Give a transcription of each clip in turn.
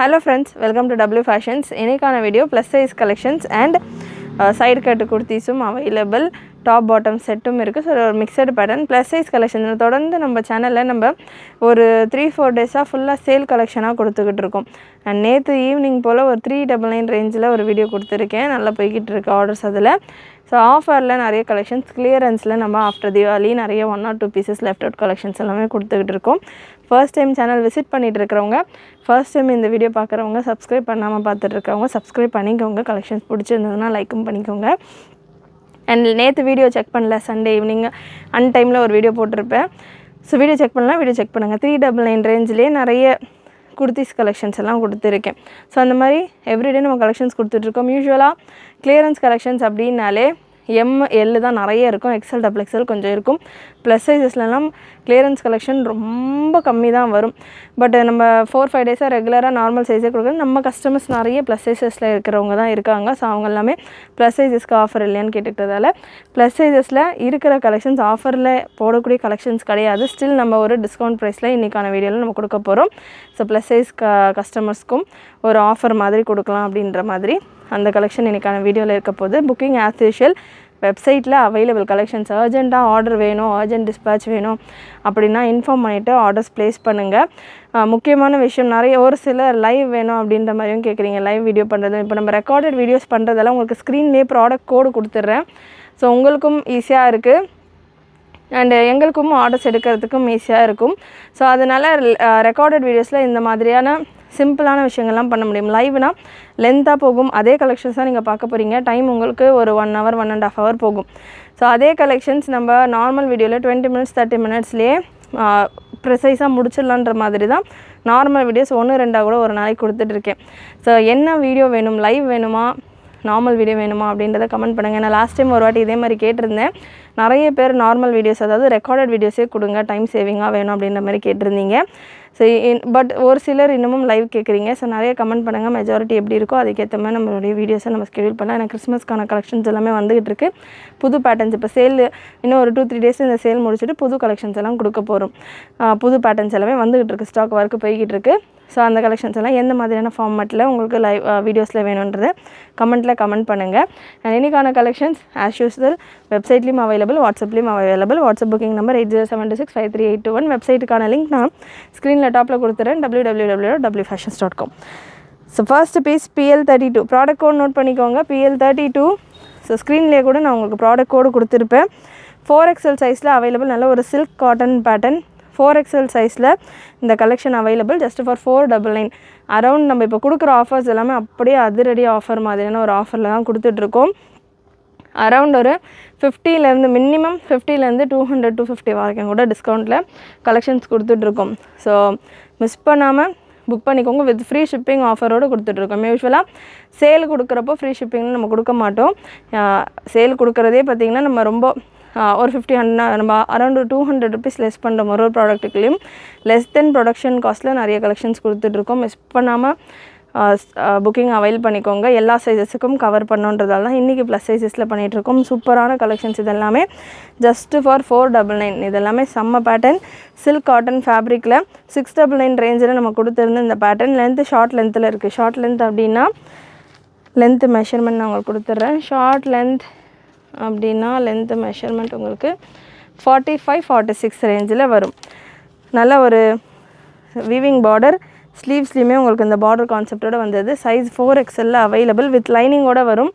Hello friends, welcome to W Fashions. Innikana video plus size collections and side cut kurtisum available. Top bottom settum irukku. So mixed pattern plus size collection தொடர்ந்து நம்ம சேனல்ல நம்ம ஒரு 3-4 டேஸா ஃபுல்லா sale கலெக்ஷனா கொடுத்துக்கிட்டு இருக்கோம். And நேத்து evening போல ஒரு 399 ரேஞ்சில ஒரு வீடியோ கொடுத்திருக்கேன். நல்லா போயிட்டு இருக்கு ஆர்டர்ஸ் அதுல. So ஆஃபர்ல நிறைய கலெக்ஷன்ஸ் கிளியரன்ஸ்ல நம்ம ஆஃப்டர் தீபாவளி நிறைய 1 or 2 pieces left out collections எல்லாமே கொடுத்துக்கிட்டு இருக்கோம். First time channel visit பண்ணிட்டு இருக்கறவங்க first time இந்த வீடியோ பார்க்கறவங்க subscribe பண்ணாம பார்த்துட்டு இருக்கவங்க subscribe பண்ணிக்கோங்க. கலெக்ஷன்ஸ் பிடிச்சிருந்ததுனா லைக்கும் பண்ணிக்கோங்க. And நேத்து வீடியோ செக் பண்ணல சண்டே ஈவினிங் அன் டைம்ல ஒரு வீடியோ போட்டுருப்பேன். சோ வீடியோ செக் பண்ணலாம் வீடியோ செக் பண்ணுங்க. 399 ரேஞ்சிலே நிறைய kurtis collections எல்லாம் கொடுத்திருக்கேன். சோ அந்த மாதிரி எவ்ரிடே நம்ம கலெக்ஷன்ஸ் கொடுத்துட்டு இருக்கோம். யூசுவலா clearance collections அப்படினாலே M L தான் நிறைய இருக்கும். XL double XL கொஞ்சம் இருக்கும். Plus sizesலலாம் clearance collection ரொம்ப கம்மி தான் வரும். பட் நம்ம 4-5 டேஸா ரெகுலரா நார்மல் சைஸே கொடுக்குறோம். நம்ம கஸ்டமர்ஸ் நிறைய plus sizesல இருக்கிறவங்க தான் இருக்காங்க. சோ அவங்க எல்லாமே plus sizesக்கு ஆஃபர் இல்லையான்னு கேட்டுட்டதால plus sizesல இருக்கிற கலெக்ஷன்ஸ் ஆஃபர்ல போடக்கூடிய கலெக்ஷன்ஸ் கிடையாது. ஸ்டில் நம்ம ஒரு டிஸ்கவுண்ட் பிரைஸ்ல இன்னைக்கான வீடியோல நம்ம கொடுக்க போறோம். சோ plus size கஸ்டமர்ஸ்க்கும் ஒரு ஆஃபர் மாதிரி கொடுக்கலாம் அப்படின்ற மாதிரி அந்த கலெக்ஷன் இன்னைக்கான வீடியோல இருக்க போகுது. புக்கிங் as usual வெப்சைட்ல அவைலபிள் கலெக்ஷன்ஸ் அர்ஜென்ட்டா ஆர்டர் வேணும் அர்ஜென்ட் டிஸ்பாட்ச் வேணும் அப்படினா இன்ஃபார்ம் பண்ணிட்டு ஆர்டர்ஸ் பிளேஸ் பண்ணுங்க. முக்கியமான விஷயம் நிறைய ஒரு சில லைவ் வேணும் அப்படின்ற மாதிரியும் கேக்குறீங்க. லைவ் வீடியோ பண்றது இப்போ நம்ம ரெக்கார்டட் வீடியோஸ் பண்றதெல்லாம் உங்களுக்கு ஸ்கிரீன்லயே ப்ராடக்ட் கோட் கொடுத்துறேன். சோ உங்களுக்கும் ஈஸியா இருக்கு and எங்களுக்கும் ஆர்டர்ஸ் எடுக்கிறதுக்கும் ஈஸியா இருக்கும். சோ அதனால ரெக்கார்டட் வீடியோஸ்ல இந்த மாதிரியான சிம்பிளான விஷயங்கள்லாம் பண்ண முடியும். லைவ்னா லெந்தா போகும். அதே கலெக்ஷன்ஸ் தான் நீங்க பார்க்க போறீங்க. டைம் உங்களுக்கு ஒரு 1 hour 1.5 hour போகும். சோ அதே கலெக்ஷன்ஸ் நம்ம நார்மல் வீடியோல 20 minutes 30 minutesலயே ப்ரிசைஸா முடிச்சிடலாம்ன்ற மாதிரி தான் நார்மல் வீடியோஸ் 1-2 கூட ஒரு நாளைக்கு கொடுத்துட்டு இருக்கேன். சோ என்ன வீடியோ வேணும் லைவ் வேணுமா நார்மல் வீடியோ வேணுமா அப்படின்றத கமெண்ட் பண்ணுங்க. நான் லாஸ்ட் டைம் ஒரு வாட்டி இதே மாதிரி கேட்டிருந்தேன். நிறைய பேர் நார்மல் வீடியோஸ் அதாவது ரெக்கார்டட் வீடியோஸே கொடுங்க டைம் சேவிங்கா வேணும் அப்படின்ற மாதிரி கேட்டிருந்தீங்க. சோ பட் ஒரு சிலர் இன்னமும் லைவ் கேக்குறீங்க. சோ நிறைய கமெண்ட் பண்ணுங்க. மெஜாரிட்டி எப்படி இருக்கோ அதுக்கு ஏத்த மாதிரி நம்மளுடைய வீடியோஸை நம்ம ஸ்கெடியூல் பண்ணலாம். எனக்கு கிறிஸ்மஸ்க்கான கலெக்ஷன்ஸ் எல்லாமே வந்துகிட்டு இருக்கு. புது பேட்டர்ன்ஸ் இப்போ சேல் இன்னும் ஒரு 2-3 டேஸ்ல இந்த சேல் முடிச்சிட்டு புது கலெக்ஷன்ஸ் எல்லாம் கொடுக்க போறோம். புது பேட்டர்ன்ஸ் எல்லாமே வந்துகிட்டு இருக்கு. ஸ்டாக் வர்க் போயிட்டு இருக்கு. சோ அந்த கலெக்ஷன்ஸ் எல்லாம் எந்த மாதிரியான ஃபார்மட்ல உங்களுக்கு லைவ் வீடியோஸ்ல வேணும்ன்றதை கமெண்ட்ல கமெண்ட் பண்ணுங்க. and இன்னைக்கான கலெக்ஷன்ஸ் as usual வெப்சைட்லயும் அவைலபிள் வாட்ஸ்அப்லயும் அவைலபிள். WhatsApp booking number 8072653821. வெப்சைட்டுக்கான லிங்க் நான் ஸ்கிரீன்ல டாப்ல கொடுத்துறேன் www.wfashions.com. So first piece PL32 product code note பண்ணிக்கோங்க. PL32 சோ ஸ்கிரீன்லயே கூட நான் உங்களுக்கு ப்ராடக்ட் கோட் கொடுத்திருப்பேன். 4XL சைஸ்ல அவைலபிள். நல்ல ஒரு silk cotton pattern 4XL சைஸ்ல இந்த collection available just for 499. Around நம்ம இப்போ கொடுக்குற ஆஃபர்ஸ் எல்லாமே அப்படியே அதிரடி ஆஃபர் மாதிரியான ஒரு ஆஃபர்ல தான் கொடுத்துட்டு இருக்கோம். அரவுண்ட் ஒரு 50ல இருந்து மினிமம் 50ல இருந்து 200-250 வரைக்கும் கூட டிஸ்கவுண்ட்ல கலெக்ஷன்ஸ் கொடுத்துட்டு இருக்கோம். சோ மிஸ் பண்ணாம புக் பண்ணிக்கோங்க. வித் ஃப்ரீ ஷிப்பிங் ஆஃபரோட கொடுத்துட்டு இருக்கோம். யூசுவலா சேல் கொடுக்கறப்போ ஃப்ரீ ஷிப்பிங் நம்ம கொடுக்க மாட்டோம். சேல் கொடுக்கறதே பாத்தீங்கன்னா நம்ம ரொம்ப ஒரு 50 நம்ம அரௌண்ட் 200 rupees லெஸ் பண்றோம் ஒரு ப்ராடக்ட்டுக்குலயும் லெஸ் தென் ப்ரொடக்ஷன் காஸ்ட்ல நிறைய கலெக்ஷன்ஸ் கொடுத்துட்டு இருக்கோம். மிஸ் பண்ணாம புக்கிங் அவைல் பண்ணிக்கோங்க. எல்லா சைஸஸ்க்கும் கவர் பண்ணனும்ன்றதால தான் இன்னைக்கு ப்ளஸ் சைஸஸ்ல பண்ணிட்டு இருக்கோம். சூப்பரான கலெக்ஷன்ஸ் இதெல்லாம் just for 499. இதெல்லாம் செம்ம பேட்டர்ன் silk cotton fabricல 699 ரேஞ்சில நம்ம கொடுத்திருந்த இந்த பேட்டர்ன் லெந்த் ஷார்ட் லெந்த்ல இருக்கு. ஷார்ட் லெந்த் அப்படினா லெந்த் மெஷர்மென்ட் நான் உங்களுக்கு கொடுத்துறேன். ஷார்ட் லெந்த் அப்படினா லெந்த் மெஷர்மென்ட் உங்களுக்கு 45-46 ரேஞ்சில வரும். நல்ல ஒரு வீவிங் border ஸ்லீவ்ஸ்லயுமே உங்களுக்கு இந்த border கான்செப்ட்டோட வந்தது. சைஸ் 4XL ல அவைலபிள் வித் லைனிங்கோட வரும்.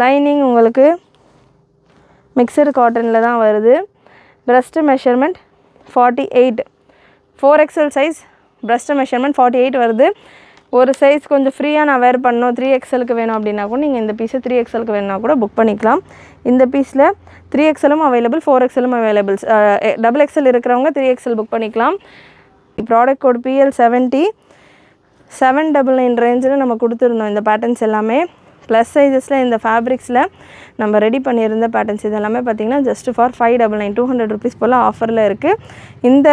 லைனிங் உங்களுக்கு மிக்ஸ்டு காட்டன்ல தான் வருது. breast measurement 48 4XL size breast measurement 48 வருது. ஒரு சைஸ் கொஞ்சம் ஃப்ரீயா நான் வேர் பண்ணனும் 3XL க்கு வேணும் அப்படினா கூட நீங்க இந்த பீஸ் 3XL க்கு வேணும்னா கூட புக் பண்ணிக்கலாம். இந்த பீஸ்ல 3XL ம் அவைலபிள் 4XL ம் அவைலபிள். டபுள் XL இருக்கிறவங்க 3XL புக் பண்ணிக்கலாம். ப்ராடக்ட் கோட் PL70 799 ரேஞ்சில நம்ம கொடுத்திருந்தோம். இந்த பேட்டர்ன்ஸ் எல்லாமே ப்ளஸ் சைஸஸ்ல இந்த ஃபேப்ரிக்ஸ்ல நம்ம ரெடி பண்ணியிருந்த பேட்டர்ன்ஸ் இதெல்லாம் பாத்தீங்கன்னா just for 599 200 rupees போல ஆஃபர்ல இருக்கு. இந்த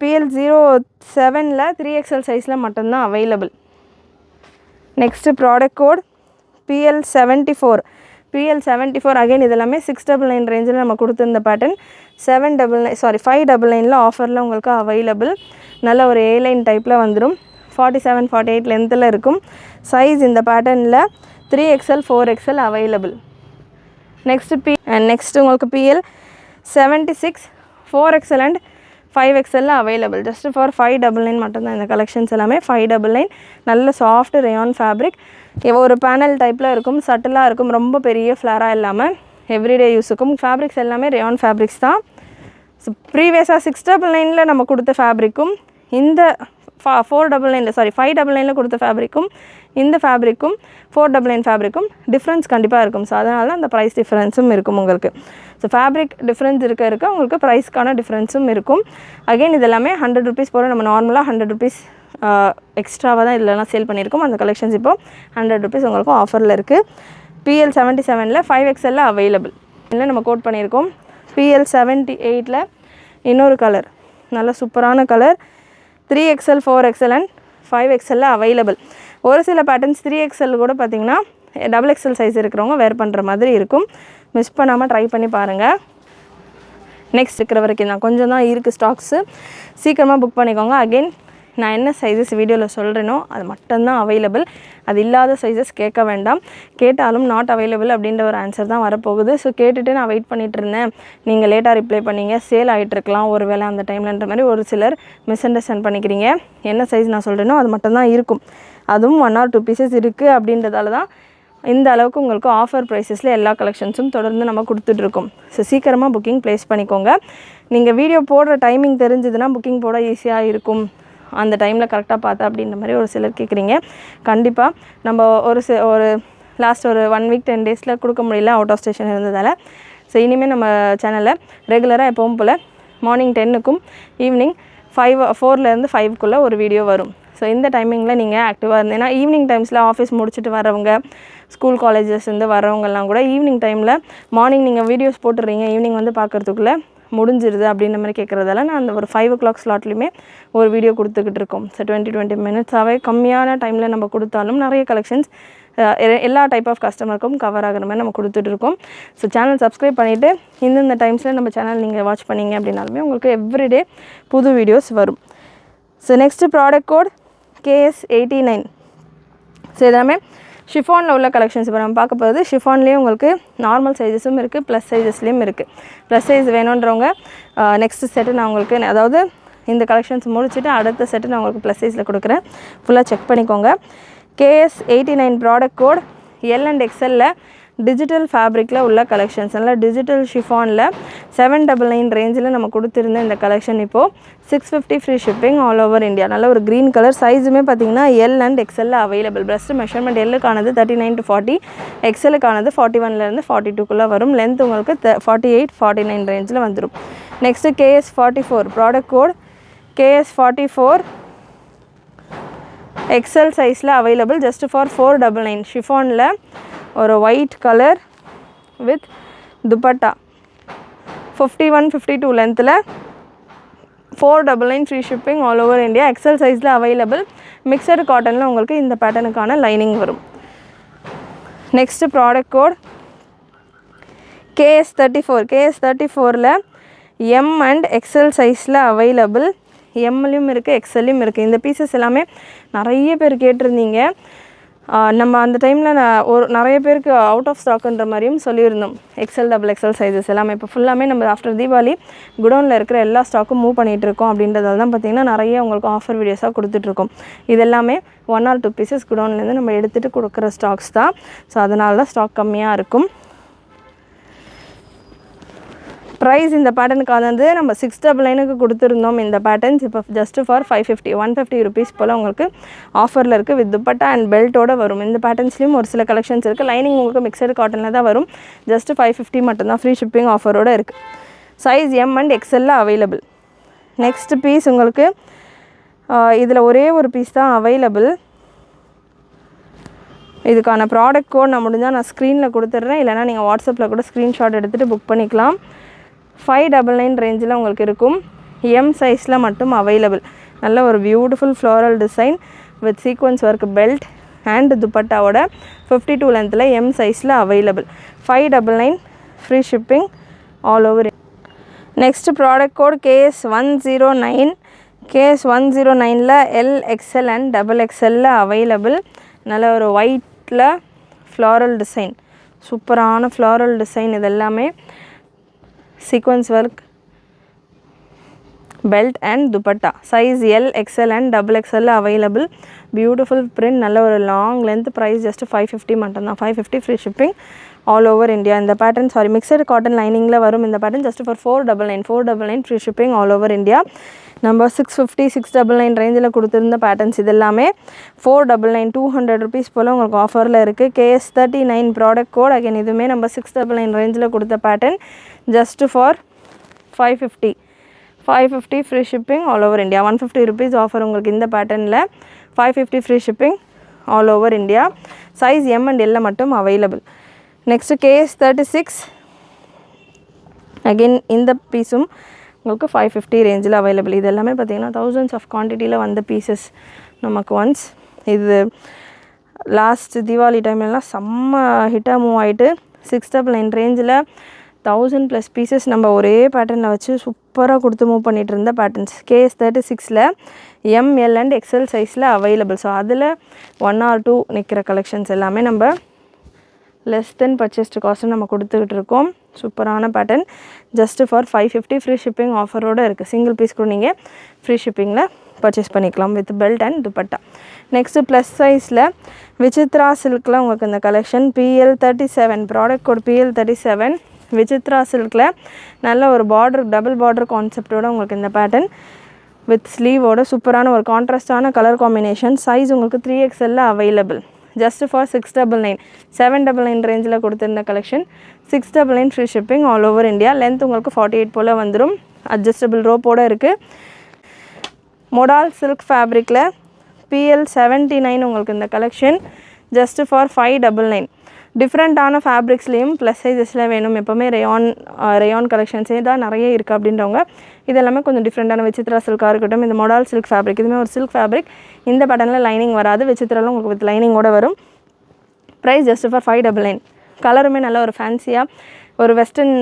PL07 ல 3XL சைஸ்ல மட்டும் தான் available. Next product code PL74 again இதெல்லாம் 699 ரேஞ்சில நம்ம கொடுத்திருந்த பேட்டர்ன் 599 ல ஆஃபர்ல உங்களுக்கு அவைலபிள். நல்ல ஒரு A லைன் டைப்ல வந்துரும். 47 48 லென்த்தில் இருக்கும். சைஸ் இந்த பேட்டர்னில் 3XL 4XL அவைலபிள். நெக்ஸ்ட் உங்களுக்கு PL 76 4XL and 5XL available. Just for 599 மட்டும்தான் இந்த கலெக்ஷன்ஸ் எல்லாமே. 599 நல்ல சாஃப்ட் ரேயான் ஃபேப்ரிக். ஒரு பேனல் டைப்பில் இருக்கும், சட்டிலாக இருக்கும், ரொம்ப பெரிய ஃப்ளாராக இல்லாமல் எவ்ரிடே யூஸுக்கும். ஃபேப்ரிக்ஸ் எல்லாமே ரேயான் ஃபேப்ரிக்ஸ் தான். ஸோ ப்ரீவியஸாக 699 நம்ம கொடுத்த ஃபேப்ரிக்கும் இந்த 599 கொடுத்த ஃபேப்ரிக்கும் இந்த ஃபேப்ரிக்கும் 499 ஃபேப்ரிக்கும் டிஃப்ரென்ஸ் கண்டிப்பாக இருக்கும். ஸோ அதனால தான் அந்த ப்ரைஸ் டிஃப்ரென்ஸும் இருக்கும் உங்களுக்கு. ஸோ ஃபேப்ரிக் டிஃப்ரென்ஸ் இருக்க உங்களுக்கு ப்ரைஸ்க்கான டிஃப்ரென்ஸும் இருக்கும். அகெயின் இது எல்லாமே 100 rupees போல் நம்ம நார்மலாக 100 rupees எக்ஸ்ட்ராவாக தான் இதெல்லாம் சேல் பண்ணியிருக்கோம். அந்த கலெக்ஷன்ஸ் இப்போது 100 rupees உங்களுக்கு ஆஃபரில் இருக்குது. PL 77 5XL available. இல்லை நம்ம கோட் பண்ணியிருக்கோம். PL 78 இன்னொரு கலர், நல்ல சூப்பரான colour. 3XL 4XL and 5XL available. ஒரு சில பேட்டர்ன்ஸ் 3XL கூட பார்த்திங்கன்னா XXL சைஸ் இருக்கிறவங்க வேர் பண்ணுற மாதிரி இருக்கும். மிஸ் பண்ணாமல் ட்ரை பண்ணி பாருங்கள். நெக்ஸ்ட் இருக்கிற வரைக்கும் தான் கொஞ்சம் தான் இருக்குது ஸ்டாக்ஸு, சீக்கிரமாக புக் பண்ணிக்கோங்க. அகெயின் நான் என்ன சைஸஸ் வீடியோவில் சொல்கிறேனோ அது மட்டும்தான் அவைலபிள். அது இல்லாத சைஸஸ் கேட்க வேண்டாம். கேட்டாலும் நாட் அவைலபிள் அப்படின்ற ஒரு ஆன்சர் தான் வரப்போகுது. ஸோ கேட்டுட்டு நான் வெயிட் பண்ணிகிட்டு இருந்தேன், நீங்கள் லேட்டாக ரிப்ளை பண்ணீங்க, சேல் ஆகிட்டுருக்கலாம் ஒரு வேளை அந்த டைம்லன்ற மாதிரி ஒரு சிலர் மிஸ் அண்டர்ஸ்டாண்ட் பண்ணிக்கிறீங்க. என்ன சைஸ் நான் சொல்கிறேனோ அது மட்டும்தான் இருக்கும். அதுவும் 1 or 2 pieces இருக்குது அப்படின்றதால தான் இந்த அளவுக்கு உங்களுக்கு ஆஃபர் ப்ரைஸஸில் எல்லா கலெக்ஷன்ஸும் தொடர்ந்து நம்ம கொடுத்துட்ருக்கோம். ஸோ சீக்கிரமாக புக்கிங் ப்ளேஸ் பண்ணிக்கோங்க. நீங்கள் வீடியோ போடுற டைமிங் தெரிஞ்சதுன்னா புக்கிங் போட ஈஸியாக இருக்கும். அந்த டைமில் கரெக்டாக பார்த்தா அப்படின்ற மாதிரி ஒரு சிலர் கேட்குறீங்க. கண்டிப்பாக நம்ம ஒரு லாஸ்ட் ஒரு 1 week 10 days கொடுக்க முடியல, அவுட் ஆஃப் ஸ்டேஷன் இருந்ததால். ஸோ இனிமேல் நம்ம சேனலில் ரெகுலராக எப்பவும் போல் மார்னிங் 10க்கும் ஈவினிங் 4 to 5 ஒரு வீடியோ வரும். ஸோ இந்த டைமிங்கில் நீங்கள் ஆக்டிவாக இருந்தேன். ஏன்னா ஈவினிங் டைம்ஸில் ஆஃபீஸ் முடிச்சுட்டு வரவங்க, ஸ்கூல் காலேஜஸ்லேருந்து வரவங்கெல்லாம் கூட ஈவினிங் டைமில் மார்னிங் நீங்கள் வீடியோஸ் போட்டுடுறீங்க, ஈவினிங் வந்து பார்க்குறதுக்குள்ளே முடிஞ்சிருது அப்படின்ற மாதிரி கேட்குறதால நான் அந்த ஒரு 5 o'clock ஸ்லாட்லேயுமே ஒரு வீடியோ கொடுத்துக்கிட்டு இருக்கோம். ஸோ 20 minutes கம்மியான டைமில் நம்ம கொடுத்தாலும் நிறைய கலெக்ஷன்ஸ் எல்லா டைப் ஆஃப் கஸ்டமருக்கும் கவர் ஆகிற மாதிரி நம்ம கொடுத்துட்ருக்கோம். ஸோ சேனல் சப்ஸ்கிரைப் பண்ணிவிட்டு இந்தந்த டைம்ஸில் நம்ம சேனல் நீங்கள் வாட்ச் பண்ணிங்க அப்படின்னாலுமே உங்களுக்கு எவ்ரிடே புது வீடியோஸ் வரும். So next product code KS 89. So இதெல்லாமே ஷிஃபானில் உள்ள கலெக்ஷன்ஸ் இப்போ நம்ம பார்க்க போகிறது. ஷிஃபான்லேயே உங்களுக்கு நார்மல் சைஸஸும் இருக்குது, ப்ளஸ் சைஸஸ்லேயும் இருக்குது. ப்ளஸ் சைஸ் வேணுன்றவங்க நெக்ஸ்ட்டு செட்டு நான் உங்களுக்கு, அதாவது இந்த கலெக்ஷன்ஸ் முடிச்சுட்டு அடுத்த செட்டு நான் உங்களுக்கு ப்ளஸ் சைஸில் கொடுக்குறேன். ஃபுல்லாக செக் பண்ணிக்கோங்க. KS 89 product code L and XL digital ஃபேப்ரிக்கில் உள்ள கலெக்ஷன்ஸ், நல்லா டிஜிட்டல் ஷிஃபானில் 799 ரேஞ்சில் நம்ம கொடுத்துருந்த இந்த கலெக்ஷன் இப்போது 650 free shipping all over India. நல்ல ஒரு க்ரீன் கலர். சைஸுமே பார்த்திங்கன்னா L and XL available. Breast measurement Lக்கானது 39 to 40, XLக்கானது 41 to 42 வரும். லென்த் உங்களுக்கு 48 49 ரேஞ்சில் வந்துடும். Next KS 44 product code KS 44 XL சைஸில் அவைலபிள். Just for 499. ஷிஃபானில் ஒரு ஒயிட் கலர் வித் துப்பட்டா 51-52 லென்த்தில் 499 free shipping all over India. XL சைஸில் அவைலபிள். மிக்சடு காட்டனில் உங்களுக்கு இந்த பேட்டர்னுக்கான லைனிங் வரும். Next product code KS 34. KS 34 M and XL சைஸில் அவைலபிள். எம்லையும் இருக்குது, XLலையும் இருக்குது. இந்த பீசஸ் எல்லாமே நிறைய பேர் கேட்டிருந்தீங்க. நம்ம அந்த டைமில் நிறைய பேருக்கு அவுட் ஆஃப் ஸ்டாக்குன்ற மாதிரியும் சொல்லியிருந்தோம். XL XXL சைஸஸ் எல்லாமே இப்போ ஃபுல்லாமே நம்ம ஆஃப்டர் தீபாவளி குடோனில் இருக்கிற எல்லா ஸ்டாக்கும் மூவ் பண்ணிகிட்ருக்கோம். அப்படின்றதால தான் பார்த்திங்கன்னா நிறைய உங்களுக்கு ஆஃபர் வீடியோஸாக கொடுத்துட்ருக்கோம். இது எல்லாமே 1 or 2 pieces குடோன்லேருந்து நம்ம எடுத்துகிட்டு கொடுக்குற ஸ்டாக்ஸ் தான். ஸோ அதனால தான் ஸ்டாக் கம்மியாக இருக்கும். ப்ரைஸ் இந்த பேட்டர்னுக்கானது நம்ம 699 கொடுத்துருந்தோம். இந்த பேட்டர்ன்ஸ் இப்போ ஜஸ்ட் ஃபார் 550 150 rupees போல் உங்களுக்கு ஆஃபரில் இருக்குது. வித் துப்பட்டா அண்ட் பெல்ட்டோடு வரும். இந்த பேட்டர்ன்ஸ்லேயும் ஒரு சில கலெக்ஷன்ஸ் இருக்குது. லைனிங் உங்களுக்கு மிக்சடு காட்டனில் தான் வரும். ஜஸ்ட் 550 மட்டும்தான். ஃப்ரீ ஷிப்பிங் ஆஃபரோடு இருக்குது. Size M and XL available. Next piece உங்களுக்கு இதில் ஒரே ஒரு பீஸ் தான் அவைலபிள். இதுக்கான ப்ராடக்ட் கோட் நான் முடிஞ்சால் நான் ஸ்க்ரீனில் கொடுத்துட்றேன். இல்லைனா நீங்கள் வாட்ஸ்அப்பில் கூட ஸ்க்ரீன்ஷாட் எடுத்துகிட்டு புக் பண்ணிக்கலாம். 599 ரேஞ்சில் உங்களுக்கு இருக்கும். M சைஸில் மட்டும் அவைலபிள். நல்ல ஒரு beautiful floral design with sequins work belt and துப்பட்டாவோட 52 லென்த்தில் M சைஸில் available. 599 free shipping all over. Next product code KS 109. KS 109ல LXL அண்ட் XXL அவைலபிள். நல்ல ஒரு ஒயிட்டில் ஃப்ளாரல் டிசைன், சூப்பரான ஃப்ளாரல் டிசைன். இது எல்லாமே sequins work, belt and dupatta. Size LXL and XXL available. Beautiful print, நல்ல ஒரு லாங் லென்த். ப்ரைஸ் ஜஸ்ட் 550 மட்டும்தான். 550 free shipping all over India. இந்த பேட்டர்ன் மிக்சடு காட்டன் லைனிங்கில் வரும். இந்த pattern just for 499 free shipping all over India. நம்ம 650 699 ரேஞ்சில் கொடுத்துருந்த patterns இது எல்லாமே 499 200 ருபீஸ் போல் உங்களுக்கு ஆஃபரில் இருக்குது. KS 39 product code. அகைன் இதுவுமே நம்ம 699 ரேஞ்சில் கொடுத்த pattern just for 550 free shipping all over India. 150 rupees offer உங்களுக்கு இந்த பேட்டர்னில். 550 free shipping all over India. Size M and L மட்டும் அவைலபிள். Next KS 36. அகெயின் இந்த பீஸும் உங்களுக்கு 550 ரேஞ்சில் அவைலபிள். இது எல்லாமே பார்த்திங்கன்னா தௌசண்ட்ஸ் ஆஃப் குவான்டிட்டியில் வந்த பீசஸ் நமக்கு ஒன்ஸ். இது லாஸ்ட் தீபாவளி டைம்லலாம் செம்ம ஹிட்டாக மூவ் ஆகிட்டு 699 ரேஞ்சில் 1000+ பீசஸ் நம்ம ஒரே பேட்டர்னில் வச்சு சூப்பராக கொடுத்து மூவ் பண்ணிகிட்டு இருந்த patterns. KS 36ல் M, L and XL சைஸில் அவைலபிள். ஸோ அதில் 1 or 2 நிற்கிற கலெக்ஷன்ஸ் எல்லாமே நம்ம லெஸ் தென் பர்ச்சேஸ்டு காஸ்ட்டு நம்ம கொடுத்துக்கிட்டு இருக்கோம். சூப்பரான pattern just for 550 free shipping ஆஃபரோடு இருக்குது. சிங்கிள் பீஸ் கூட நீங்கள் ஃப்ரீ ஷிப்பிங்கில் பர்ச்சேஸ் பண்ணிக்கலாம் with belt and dupatta. Next plus சைஸில் விசித்ரா சில்கில் உங்களுக்கு இந்த collection PL 37 product code PL 37 Vichitra சில்கில் நல்ல ஒரு பார்டர், டபுள் பார்டர் கான்செப்டோடு உங்களுக்கு இந்த பேட்டர்ன் வித் ஸ்லீவோட சூப்பரான ஒரு கான்ட்ராஸ்டான கலர் காம்பினேஷன். சைஸ் உங்களுக்கு 3XL அவைலபிள். ஜஸ்ட் ஃபார் 699 799 ரேஞ்சில் கொடுத்துருந்த collection. 699 free shipping all over India. Length உங்களுக்கு 48 போல் வந்துடும். அட்ஜஸ்டபிள் ரோப்போடு இருக்குது. மொடால் சில்க் ஃபேப்ரிக்கில் PL 79 உங்களுக்கு இந்த கலெக்ஷன் ஜஸ்ட் ஃபார் 599. டிஃப்ரெண்ட்டான ஃபேப்ரிக்ஸ்லேயும் ப்ளஸ் சைஸஸில் வேணும், எப்போவுமே ரேயான் கலெக்ஷன்ஸே தான் நிறைய இருக்குது அப்படின்றவங்க இது எல்லாமே கொஞ்சம் டிஃப்ரெண்ட்டான விசித்ரா சில்காக இருக்கட்டும். இந்த மொடால் சில்க் ஃபேப்ரிக் இதுவுமே ஒரு சில்க் ஃபேப்ரிக். இந்த பேட்டர்னில் லைனிங் வராது. விசித்ராவில் உங்களுக்கு வித் லைனிங்கோடு வரும். Price just for 599. கலருமே நல்ல ஒரு ஃபேன்சியாக ஒரு வெஸ்டர்ன்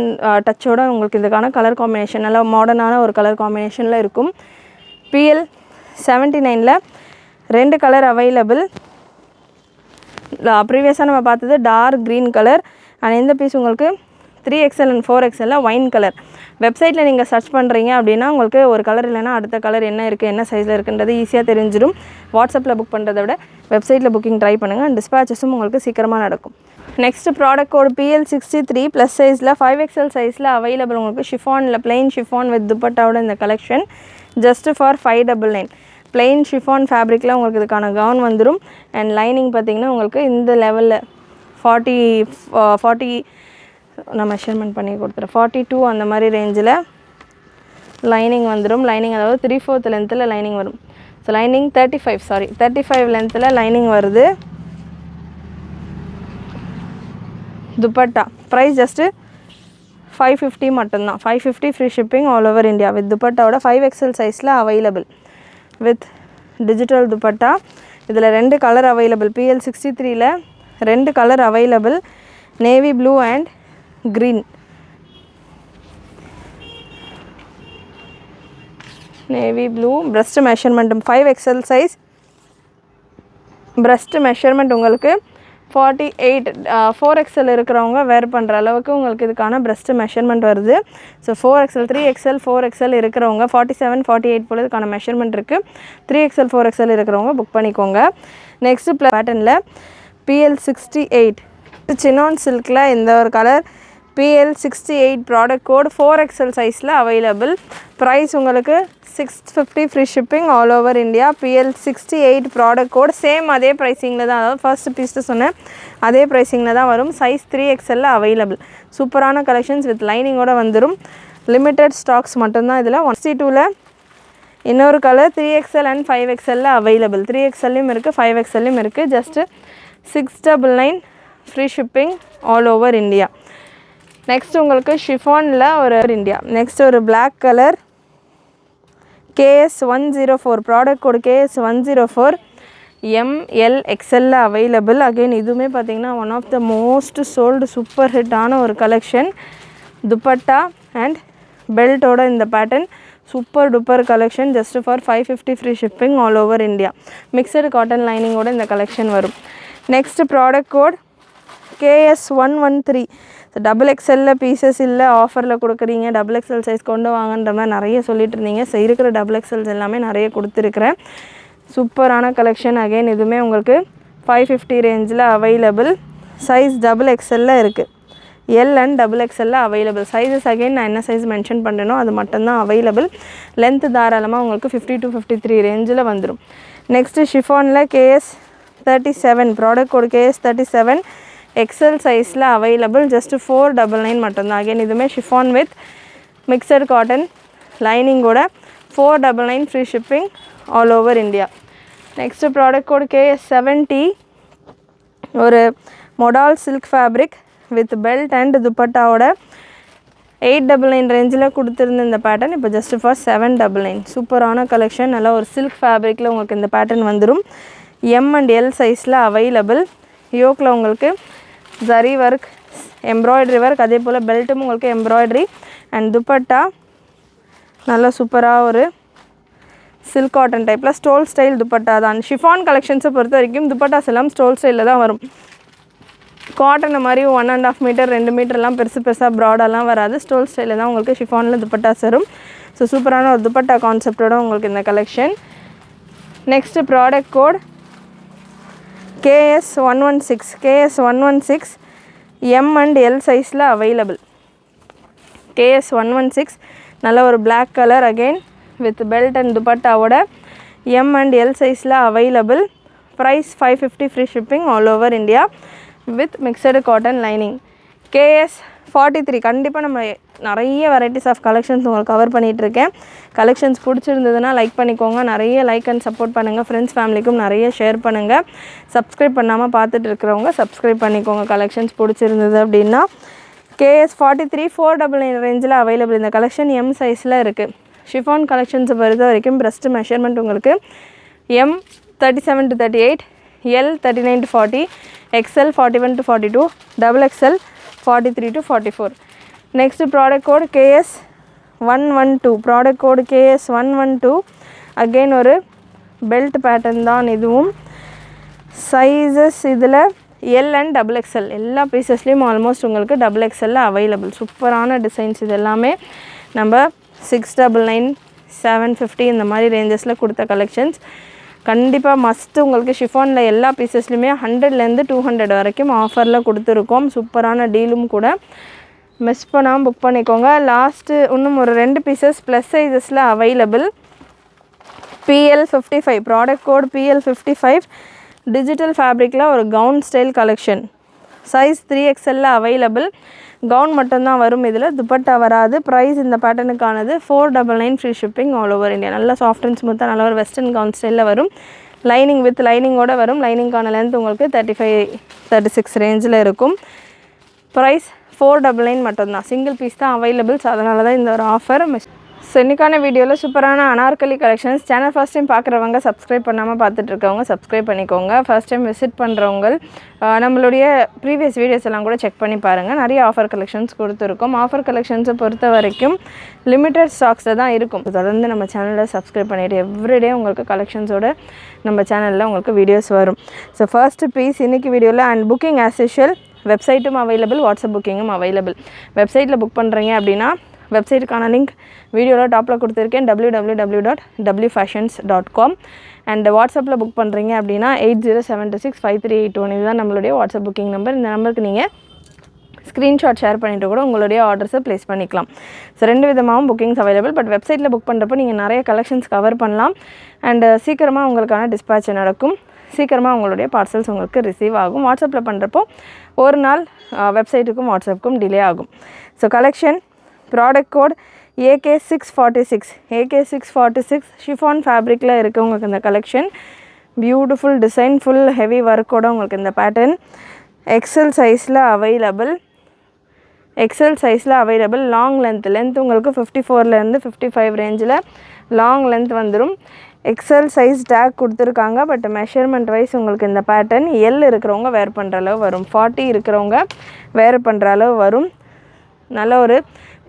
டச்சோடு உங்களுக்கு இதுக்கான கலர் காம்பினேஷன் நல்லா மாடர்னான ஒரு கலர் காம்பினேஷனில் இருக்கும். PL 79ல் 2 colour available. ப்ரீவியஸாக நம்ம பார்த்தது டார்க் க்ரீன் கலர் அண்ட் இந்த பீஸ் உங்களுக்கு 3XL and 4XL wine colour. வெப்சைட்டில் நீங்கள் சர்ச் பண்ணுறீங்க அப்படின்னா உங்களுக்கு ஒரு கலர் இல்லைனா அடுத்த கலர் என்ன இருக்குது, என்ன சைஸில் இருக்குன்றது ஈஸியாக தெரிஞ்சிடும். வாட்ஸ்அப்பில் புக் பண்ணுறதை விட வெப்சைட்டில் புக்கிங் ட்ரை பண்ணுங்கள். அண்ட் டிஸ்பேச்சஸும் உங்களுக்கு சீக்கிரமாக நடக்கும். Next product code PL 63 plus சைஸில் 5XL சைஸில் அவைலபிள். உங்களுக்கு ஷிஃபானில் பிளெயின் ஷிஃபான் வித் துப்பட்டாவோட இந்த collection just for 599. Plain chiffon ஃபேப்ரிக்கில் உங்களுக்கு இதுக்கான கவுன் வந்துடும். அண்ட் லைனிங் பார்த்திங்கன்னா உங்களுக்கு இந்த லெவலில் 40 நான் மெஷர்மெண்ட் பண்ணி கொடுத்துறேன். 42 அந்த மாதிரி ரேஞ்சில் லைனிங் வந்துடும். லைனிங் அதாவது 3/4 லென்த்தில் லைனிங் வரும். ஸோ லைனிங் 35 லென்த்தில் லைனிங் வருது. துப்பட்டா ப்ரைஸ் ஜஸ்ட்டு 550 மட்டும்தான். 550 free shipping all over India with துப்பட்டாவோட 5XL சைஸில் அவைலபிள் வித் டிஜிட்டல் துப்பட்டா. இதில் 2 கலர் அவைலபிள். PL 63ல் 2 colour available. Navy blue and green. Navy blue. Breast மெஷர்மெண்ட்டும் 5XL சைஸ். பிரஸ்ட் மெஷர்மெண்ட் உங்களுக்கு 48 4XL இருக்கிறவங்க வேர் பண்ணுற அளவுக்கு உங்களுக்கு இதுக்கான பிரஸ்ட் மெஷர்மெண்ட் வருது. ஸோ 4XL 3XL 4XL இருக்கிறவங்க 47 48 போல் இதுக்கான மெஷர்மெண்ட் இருக்குது. 3XL 4XL இருக்கிறவங்க புக் பண்ணிக்கோங்க. நெக்ஸ்ட்டு பேட்டர்னில் PL 68 சினான் சில்கில் இந்த ஒரு colour. PL 68 product code 4XL சைஸில் அவைலபிள். ப்ரைஸ் உங்களுக்கு 650 free shipping all over India. PL 68 product code same அதே ப்ரைஸிங்கில் தான், அதாவது ஃபர்ஸ்ட் பீஸ்ட்டு சொன்னேன் அதே ப்ரைஸிங்கில் தான் வரும். Size 3XL available. சூப்பரான கலெக்ஷன்ஸ் வித் லைனிங்கோடு வந்துடும். லிமிட்டட் ஸ்டாக்ஸ் மட்டும்தான் இதில். 162ல் இன்னொரு colour 3XL and 5XL available. 3XLலையும் இருக்குது 5XLலையும் இருக்குது. Just 699 free shipping all over India. Next உங்களுக்கு ஷிஃபானில் ஒரு இந்தியா. நெக்ஸ்ட் ஒரு black colour KS 104 product code KS 104 ML XL available. Again இதுவுமே பார்த்திங்கன்னா one of the most sold super ஹிட்டான ஒரு கலெக்ஷன். துப்பட்டா அண்ட் பெல்ட்டோட இந்த pattern super duper collection. Just for 550 free shipping all over India. Mixed cotton லைனிங்கோட இந்த collection வரும். Next product code KS113. Double எக்ஸ்எல்லில் பீசஸ் இல்லை, ஆஃபரில் கொடுக்குறீங்க, டபுள் எக்ஸ்எல் சைஸ் கொண்டு வாங்கன்ற மாதிரி நிறைய சொல்லிட்டு இருந்தீங்க. ஸோ இருக்கிற டபுள் எக்ஸ்எல்ஸ் எல்லாமே நிறைய கொடுத்துருக்குறேன். சூப்பரான கலெக்ஷன். அகைன் இதுவுமே உங்களுக்கு 550 ரேஞ்சில் அவைலபிள். சைஸ் டபுள் எக்ஸ்எல்லில் இருக்குது, எல் அண்ட் டபுள் எக்ஸ்எல்லில் அவைலபிள். சைஸஸ் அகைன் நான் என்ன சைஸ் மென்ஷன் பண்ணுறேனோ அது மட்டும்தான் அவைலபிள். லென்த்து தாராளமாக உங்களுக்கு 50 to 53 ரேஞ்சில் வந்துடும். நெக்ஸ்ட்டு ஷிஃபானில் KS37 product code KS37 XL சைஸில் அவைலபிள். ஜஸ்ட் 499 மட்டும்தான். அகைன் இதுவுமே ஷிஃபான் வித் மிக்சட் காட்டன் லைனிங்கோட 499 free shipping all over India. Next product code KS70 ஒரு modal silk fabric with belt and துப்பட்டாவோட 899 ரேஞ்சில் கொடுத்துருந்த இந்த பேட்டர்ன் இப்போ ஜஸ்ட் ஃபார் 799. சூப்பரான கலெக்ஷன். நல்லா ஒரு சில்க் ஃபேப்ரிக்கில் உங்களுக்கு இந்த பேட்டர்ன் வந்துடும். எம் அண்ட் எல் சைஸில் அவைலபிள். யோக்கில் உங்களுக்கு ஜரி ஒர்க், எம்ப்ராய்டரி ஒர்க், அதே போல் பெல்ட்டும் உங்களுக்கு எம்ப்ராய்டரி அண்ட் துப்பட்டா நல்லா சூப்பராக ஒரு சில்க் காட்டன் டைப்பில் ஸ்டோல் ஸ்டைல் துப்பட்டா தான். ஷிஃபான் கலெக்ஷன்ஸை பொறுத்த வரைக்கும் துப்பட்டாஸ் எல்லாம் ஸ்டோல் ஸ்டைலில் தான் வரும். காட்டன் மாதிரி 1.5 மீட்டர் 2 மீட்டர்லாம் பெருசாக ப்ராடெல்லாம் வராது. ஸ்டோல் ஸ்டைலில் தான் உங்களுக்கு ஷிஃபானில் துப்பட்டாஸ் வரும். ஸோ சூப்பரான ஒரு துப்பட்டா கான்செப்டோட உங்களுக்கு இந்த collection. Next product code KS116 M and L சைஸில் அவைலபிள். KS116 நல்ல ஒரு black colour again with belt and துப்பட்டாவோட எம் அண்ட் எல் சைஸில் available. Price 550 free shipping all over India with mixed cotton lining. KS43 கண்டிப்பாக நம்ம நிறைய varieties of collections உங்களுக்கு cover பண்ணிகிட்ருக்கேன். கலெக்ஷன்ஸ் பிடிச்சிருந்ததுன்னா லைக் பண்ணிக்கோங்க. நிறைய லைக் அண்ட் சப்போர்ட் பண்ணுங்கள். ஃப்ரெண்ட்ஸ் ஃபேமிலிக்கும் நிறைய ஷேர் பண்ணுங்கள். சப்ஸ்கிரைப் பண்ணாமல் பார்த்துட்டு இருக்கிறவங்க சப்ஸ்கிரைப் பண்ணிக்கோங்க கலெக்ஷன்ஸ் பிடிச்சிருந்தது அப்படின்னா. KS43 499 ரேஞ்சில் அவைலபிள். இந்த கலெக்ஷன் எம் சைஸில் இருக்குது. ஷிஃபான் கலெக்ஷன்ஸை பொறுத்த வரைக்கும் பிரஸ்ட் மெஷர்மெண்ட் உங்களுக்கு M 37 to 38, L 39 to 40, XL 41 to 42, double XL 43 to 44. Next product code KS112. Product code KS112. Again ஒரு belt pattern தான் இதுவும். Sizes இதில் L and double XL எல்லா பீசஸ்லேயும் ஆல்மோஸ்ட் உங்களுக்கு double XL அவைலபிள். சூப்பரான டிசைன்ஸ் இது எல்லாமே நம்ம 699, 750 இந்த மாதிரி ரேஞ்சஸில் கொடுத்த கலெக்ஷன்ஸ். கண்டிப்பாக மஸ்ட்டு உங்களுக்கு ஷிஃபானில் எல்லா பீசஸ்லையுமே 100லேருந்து 200 வரைக்கும் ஆஃபரில் கொடுத்துருக்கோம். சூப்பரான டீலும் கூட. மிஸ் பண்ணாமல் புக் பண்ணிக்கோங்க. லாஸ்ட்டு இன்னும் ஒரு 2 பீசஸ் ப்ளஸ் சைஸஸில் available. PL55 product code PL55 digital ஃபேப்ரிக்கில் ஒரு gown style collection. Size 3XL available. Gown மட்டும்தான் வரும், இதில் துப்பட்டா வராது. ப்ரைஸ் இந்த பேட்டர்னுக்கானது 499 free shipping all over India. நல்லா சாஃப்ட் அண்ட் ஸ்மூத்தாக நல்ல ஒரு வெஸ்டர்ன் கவுன் ஸ்டைலில் வரும். லைனிங் வித் லைனிங்கோடு வரும். லைனிங்கான லென்த் உங்களுக்கு 35-36 ரேஞ்சில் இருக்கும். ப்ரைஸ் 499 மட்டும்தான். சிங்கிள் பீஸ் தான் அவைலபிள். ஸோ அதனால தான் இந்த ஒரு ஆஃபர். ஸோ இன்றைக்கான வீடியோவில் சூப்பரான Anarkali collections. Channel first time பார்க்குறவங்க சப்ஸ்கிரைப் பண்ணாமல் பார்த்துட்ருக்கவங்க சப்ஸ்கிரைப் பண்ணிக்கோங்க. ஃபஸ்ட் டைம் விசிட் பண்ணுறவங்க நம்மளுடைய ப்ரீவியஸ் வீடியோஸ் எல்லாம் கூட செக் பண்ணி பாருங்கள். நிறைய ஆஃபர் கலெக்ஷன்ஸ் கொடுத்துருக்கோம். ஆஃபர் கலெக்ஷன்ஸை பொறுத்த வரைக்கும் லிமிட்டட் ஸ்டாக்ஸில் தான் இருக்கும். தொடர்ந்து நம்ம சேனலில் சப்ஸ்கிரைப் பண்ணிவிட்டு எவ்ரிடே உங்களுக்கு கலெக்ஷன்ஸோட நம்ம சேனலில் உங்களுக்கு வீடியோஸ் வரும். ஸோ ஃபர்ஸ்ட் பீஸ் இன்றைக்கி வீடியோவில் அண்ட் புக்கிங் ஆஸ் யூஷுவல் வெப்சைட்டும் அவைலபிள், வாட்ஸ்அப் புக்கிங்கும் அவைலபிள். வெப்சைட்டில் புக் பண்ணுறீங்க அப்படின்னா வெப்சைட்டுக்கான லிங்க் வீடியோவில் டாப்பில் கொடுத்துருக்கேன், www.wfashions.com. அண்ட் வாட்ஸ்அப்பில் புக் பண்ணுறீங்க அப்படின்னா 8072653821 இதுதான் நம்மளுடைய வாட்ஸ்அப் புக்கிங் நம்பர். இந்த நம்பருக்கு நீங்கள் ஸ்க்ரீன்ஷாட் ஷேர் பண்ணிவிட்டு கூட உங்களுடைய ஆர்டர்ஸை ப்ளேஸ் பண்ணிக்கலாம். ஸோ 2 விதமாகவும் புக்கிங்ஸ் அவைலபிள். பட் வெப்சைட்டில் புக் பண்ணுறப்போ நீங்கள் நிறைய கலெக்ஷன்ஸ் கவர் பண்ணலாம். அண்ட் சீக்கிரமாக உங்களுக்கான டிஸ்பேட்ச் நடக்கும். சீக்கிரமாக உங்களுடைய பார்சல்ஸ் உங்களுக்கு ரிசீவ் ஆகும். வாட்ஸ்அப்பில் பண்ணுறப்போ ஒரு நாள் வெப்சைட்டுக்கும் வாட்ஸ்அப்புக்கும் டிலே ஆகும். So collection product code AK646 chiffon ஃபேப்ரிக்கில் இருக்குது உங்களுக்கு இந்த collection. Beautiful design, full heavy ஒர்க்கோட உங்களுக்கு இந்த பேட்டர்ன். எக்ஸல் சைஸில் அவைலபிள். லாங் லென்த் உங்களுக்கு 54லேருந்து 55 ரேஞ்சில் லாங் லென்த் வந்துடும். எக்ஸல் சைஸ் டேக் கொடுத்துருக்காங்க. பட் மெஷர்மெண்ட் வைஸ் உங்களுக்கு இந்த பேட்டர்ன் எல் இருக்கிறவங்க வேர் பண்ணுற அளவு வரும், 40 இருக்கிறவங்க வேர் பண்ணுற அளவு வரும். நல்ல ஒரு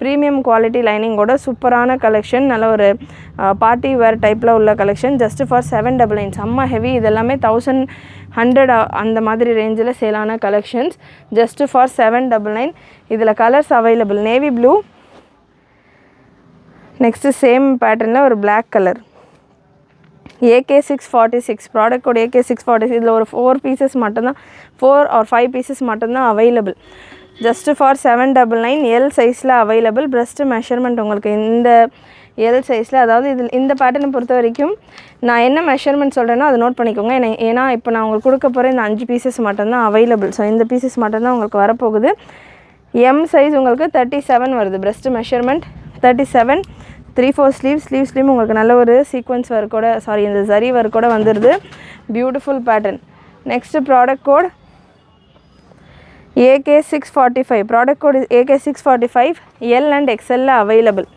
ப்ரீமியம் குவாலிட்டி லைனிங்கோட சூப்பரான கலெக்ஷன். நல்ல ஒரு பார்ட்டி வேர் டைப்பில் உள்ள கலெக்ஷன். Just for 799. செம்ம ஹெவி. இதெல்லாமே 1100 அந்த மாதிரி ரேஞ்சில் சேலான கலெக்ஷன்ஸ். Just for 799. இதில் colours available. Navy blue, next same பேட்டர்னில் ஒரு black colour. AK646 product code AK646. இதில் ஒரு 4 பீசஸ் மட்டும்தான், 4 or 5 பீசஸ் மட்டும்தான் அவைலபிள். Just for 799. எல் சைஸில் அவைலபிள். பிரஸ்ட் மெஷர்மெண்ட் உங்களுக்கு இந்த எல் சைஸில், அதாவது இதில் இந்த பேட்டர்னை பொறுத்த வரைக்கும் நான் என்ன மெஷர்மெண்ட் சொல்கிறேனோ அதை நோட் பண்ணிக்கோங்க. ஏன்னா இப்போ நான் உங்களுக்கு கொடுக்க போகிற இந்த 5 பீசஸ் மட்டும்தான் அவைலபிள். ஸோ இந்த பீசஸ் மட்டும்தான் உங்களுக்கு வரப்போகுது. எம் சைஸ் உங்களுக்கு 37 வருது. Breast measurement 37. 3/4 ஸ்லீவ்ஸ்லேயும் உங்களுக்கு நல்ல ஒரு சீக்வன்ஸ் ஒர்க்கோட, இந்த ஜரி ஒர்க்கோட வந்துடுது. Beautiful pattern. Next product code AK645. Product code AK645. L and எக்ஸ்எல்ல அவைலபிள்.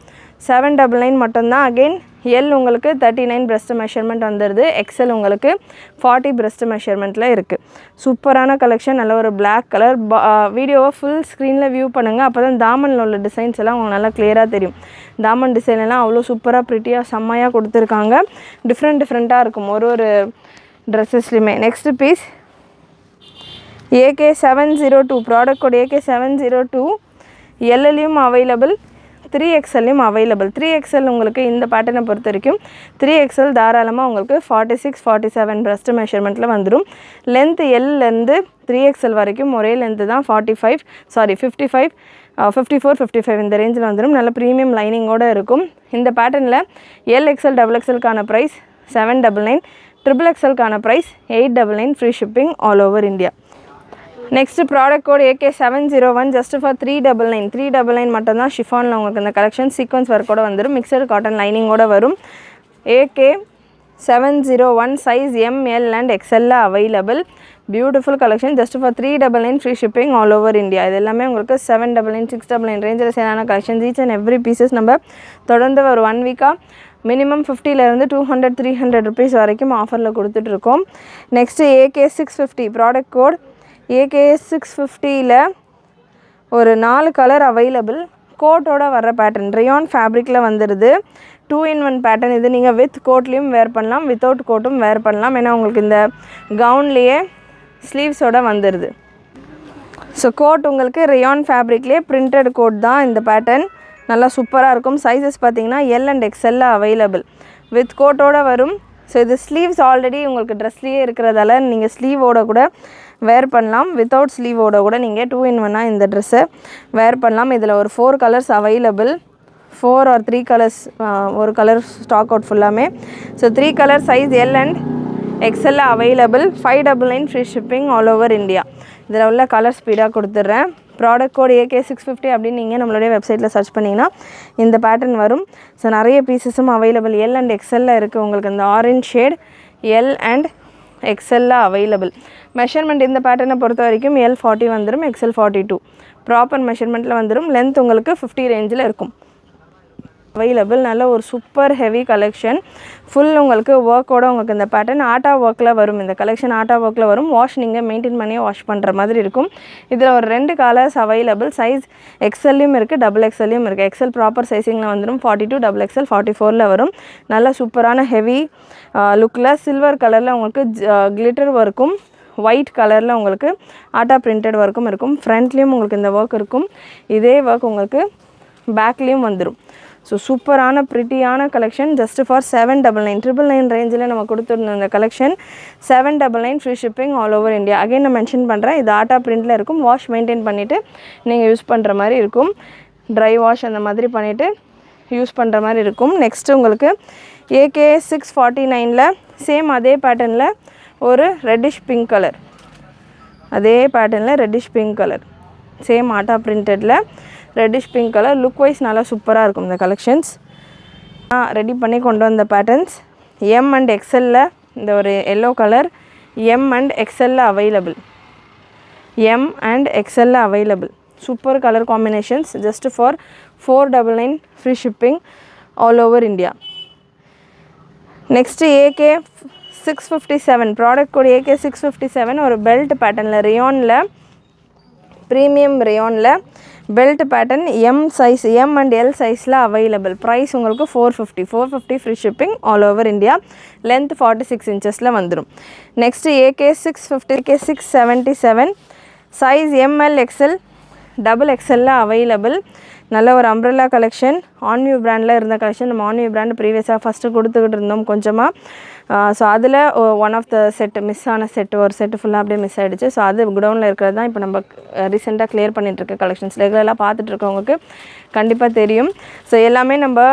799 மட்டும்தான். அகெயின் எல் உங்களுக்கு 39 பிரஸ்ட் மெஷர்மெண்ட் வந்துடுது. எக்ஸ்எல் உங்களுக்கு 40 பிரஸ்ட் மெஷர்மெண்ட்டில் இருக்குது. சூப்பரான கலெக்ஷன். நல்ல ஒரு பிளாக் கலர். வீடியோவை ஃபுல் ஸ்க்ரீனில் வியூ பண்ணுங்கள். அப்போ தான் தாமனில் உள்ள டிசைன்ஸ் எல்லாம் உங்களுக்கு நல்லா கிளியராக தெரியும். தாமன் டிசைன்லாம் அவ்வளோ சூப்பராக ப்ரிட்டியாக செம்மையாக கொடுத்துருக்காங்க. டிஃப்ரெண்ட்டாக இருக்கும் ஒரு ட்ரெஸ்ஸஸ்லையுமே. Next piece AK702. Product code AK702. எல்லையும் அவைலபிள், 3XLலையும் அவைலபிள். 3XL உங்களுக்கு இந்த பேட்டர்னை பொறுத்த வரைக்கும் 3XL தாராளமாக உங்களுக்கு 46-47 பிரஸ்ட் மெஷர்மெண்ட்டில் வந்துடும். லென்த் எல்லேருந்து 3XL வரைக்கும் ஒரே லென்த்து தான். 55 54 55 இந்த ரேஞ்சில் வந்துடும். நல்ல ப்ரீமியம் லைனிங்கோடு இருக்கும். இந்த பேட்டர்னில் LXL XXLக்கான ப்ரைஸ் 799. XXLக்கான price 899. Free shipping all over India. Next product code AK701. Just for 399. 399 மட்டும்தான். ஷிஃபானில் உங்களுக்கு இந்த கலெக்ஷன் சீக்வன்ஸ் ஒர்க்கோடு வந்துடும். மிக்சடு காட்டன் லைனிங்கோடு வரும். AK701 size ML and XL available. Beautiful collection. Just for 399. Free shipping all over India. இது எல்லாமே உங்களுக்கு 799 699 ரேஞ்சில் சேலான collections. Each and every pieces நம்ம தொடர்ந்து ஒரு 1 வீக்காக மினிமம் 50லேருந்து 200-300 ருபீஸ் வரைக்கும் ஆஃபரில் கொடுத்துட்ருக்கோம். Next AK650. ப்ராடக்ட் கோட் AK650யில் ஒரு 4 கலர் அவைலபிள். கோட்டோட வர்ற பேட்டர்ன் ரயான் ஃபேப்ரிக்கில் வந்துடுது. 2-in-1 pattern. இது நீங்கள் வித் கோட்லேயும் வேர் பண்ணலாம், வித்தவுட் கோட்டும் வேர் பண்ணலாம். ஏன்னா உங்களுக்கு இந்த கவுன்லேயே ஸ்லீவ்ஸோட வந்துடுது. ஸோ கோட் உங்களுக்கு ரயான் ஃபேப்ரிக்லேயே பிரிண்டட் கோட் தான் இந்த பேட்டர்ன். நல்லா சூப்பராக இருக்கும். சைஸஸ் பார்த்தீங்கன்னா எல் அண்ட் எக்ஸ்எல்ல அவைலபிள். வித் கோட்டோட வரும். ஸோ இது ஸ்லீவ்ஸ் ஆல்ரெடி உங்களுக்கு ட்ரெஸ்லேயே இருக்கிறதால நீங்கள் ஸ்லீவோட கூட வேர் பண்ணலாம். வித்தவுட் ஸ்லீவோட கூட நீங்கள் 2-in-1 இந்த ட்ரெஸ்ஸை வேர் பண்ணலாம். இதில் ஒரு 4 கலர்ஸ் அவைலபிள். 4 or 3 கலர்ஸ், ஒரு கலர் ஸ்டாக் அவுட் ஃபுல்லாமே. So 3 colour size L and எக்ஸ்எல்ல available. 599 free shipping all over India. இதில் உள்ள கலர் ஸ்பீடாக கொடுத்துட்றேன். ப்ராடக்ட் கோட் AK650 அப்படின்னு நீங்கள் நம்மளுடைய வெப்சைட்டில் சர்ச் பண்ணிங்கன்னா இந்த பேட்டர்ன் வரும். ஸோ நிறைய பீசஸும் அவைலபிள். எல் அண்ட் எக்ஸ்எல்ல இருக்குது. உங்களுக்கு இந்த ஆரஞ்ச் ஷேட் எல் அண்ட் எக்ஸ்எல்ல அவைலபிள். மெஷர்மெண்ட் இந்த பேட்டர்னை பொறுத்த வரைக்கும் L40 வந்துடும், XL 42 ப்ராப்பர் மெஷர்மெண்ட்டில் வந்துடும். லென்த் உங்களுக்கு 50 ரேஞ்சில் இருக்கும். அவைலபிள். நல்ல ஒரு சூப்பர் ஹெவி கலெக்ஷன். ஃபுல் உங்களுக்கு ஒர்க்கோட உங்களுக்கு இந்த பேட்டர்ன் ஆட்டா ஒர்க்கில் வரும். இந்த கலெக்ஷன் ஆட்டா ஒர்க்கில் வரும். வாஷ் நீங்கள் மெயின்டைன் பண்ணி வாஷ் பண்ணுற மாதிரி இருக்கும். இதில் ஒரு 2 கலர்ஸ் அவைலபிள். சைஸ் XLலையும் இருக்குது, XXLலையும் இருக்குது. XL ப்ராப்பர் சைஸிங்கில் வந்துடும். 42, XXL 44ல் வரும். நல்ல சூப்பரான ஹெவி லுக்கில் சில்வர் கலரில் உங்களுக்கு கிளிட்டர் ஒர்க்கும் ஒயிட் கலரில் உங்களுக்கு ஆட்டா பிரிண்டட் ஒர்க்கும் இருக்கும். ஃப்ரண்ட்லேயும் உங்களுக்கு இந்த ஒர்க் இருக்கும். இதே ஒர்க் உங்களுக்கு பேக்லேயும் வந்துடும். ஸோ சூப்பரான ப்ரிட்டியான கலெக்ஷன். ஜஸ்ட் ஃபார் 799 999 ரேஞ்சில் நம்ம கொடுத்துருந்தோம் இந்த collection. 799 free shipping all over India. Again நான் மென்ஷன் பண்ணுறேன், இது ஆட்டா பிரிண்டில் இருக்கும். வாஷ் மெயின்டைன் பண்ணிவிட்டு நீங்கள் யூஸ் பண்ணுற மாதிரி இருக்கும். ட்ரை வாஷ் அந்த மாதிரி பண்ணிவிட்டு யூஸ் பண்ணுற மாதிரி இருக்கும். நெக்ஸ்ட்டு உங்களுக்கு AK649ல் சேம் அதே பேட்டர்னில் ஒரு ரெட்டிஷ் பிங்க் கலர். அதே பேட்டர்னில் ரெட்டிஷ் பிங்க் கலர். சேம் ஆட்டா பிரிண்டடில் reddish pink colour. Look wise நல்லா சூப்பராக இருக்கும் இந்த கலெக்ஷன்ஸ். ரெடி பண்ணி கொண்டு வந்த பேட்டர்ன்ஸ் எம் அண்ட் எக்ஸ்எல்ல இந்த ஒரு எல்லோ கலர் எம் அண்ட் எக்ஸ்எல்ல அவைலபிள். எம் அண்ட் எக்ஸ்எல்ல available. Super colour combinations. Just for 499 free shipping all over India. Next AK657 product code AK657 ஒரு பெல்ட் பேட்டர்னில் ரியானில் ப்ரீமியம் ரேயானில் belt pattern M size M and L சைஸில் available. Price உங்களுக்கு 450 free shipping all over India. Length 46 இன்ச்சஸில் வந்துடும். Next AK650 AK677 size ML XL double எக்ஸலில் available. நல்ல ஒரு அம்ப்ரெல்லா கலெக்ஷன். ஆன்வியூ பிராண்டில் இருந்த கலெக்ஷன். நம்ம ஆன்வியூ பிராண்டு ப்ரீவியஸாக ஃபஸ்ட்டு கொடுத்துக்கிட்டு இருந்தோம் கொஞ்சமாக. ஸோ அதில் one of the set miss ஆன செட்டு ஒரு செட்டு ஃபுல்லாக அப்படியே மிஸ் ஆகிடுச்சு. ஸோ அது குடவுனில் இருக்கிறது தான் இப்போ நம்ம ரீசெண்டாக கிளியர் பண்ணிகிட்ருக்க கலெக்ஷன்ஸ். ரெகுலராக பார்த்துட்ருக்கவங்களுக்கு கண்டிப்பாக தெரியும். ஸோ எல்லாமே நம்ம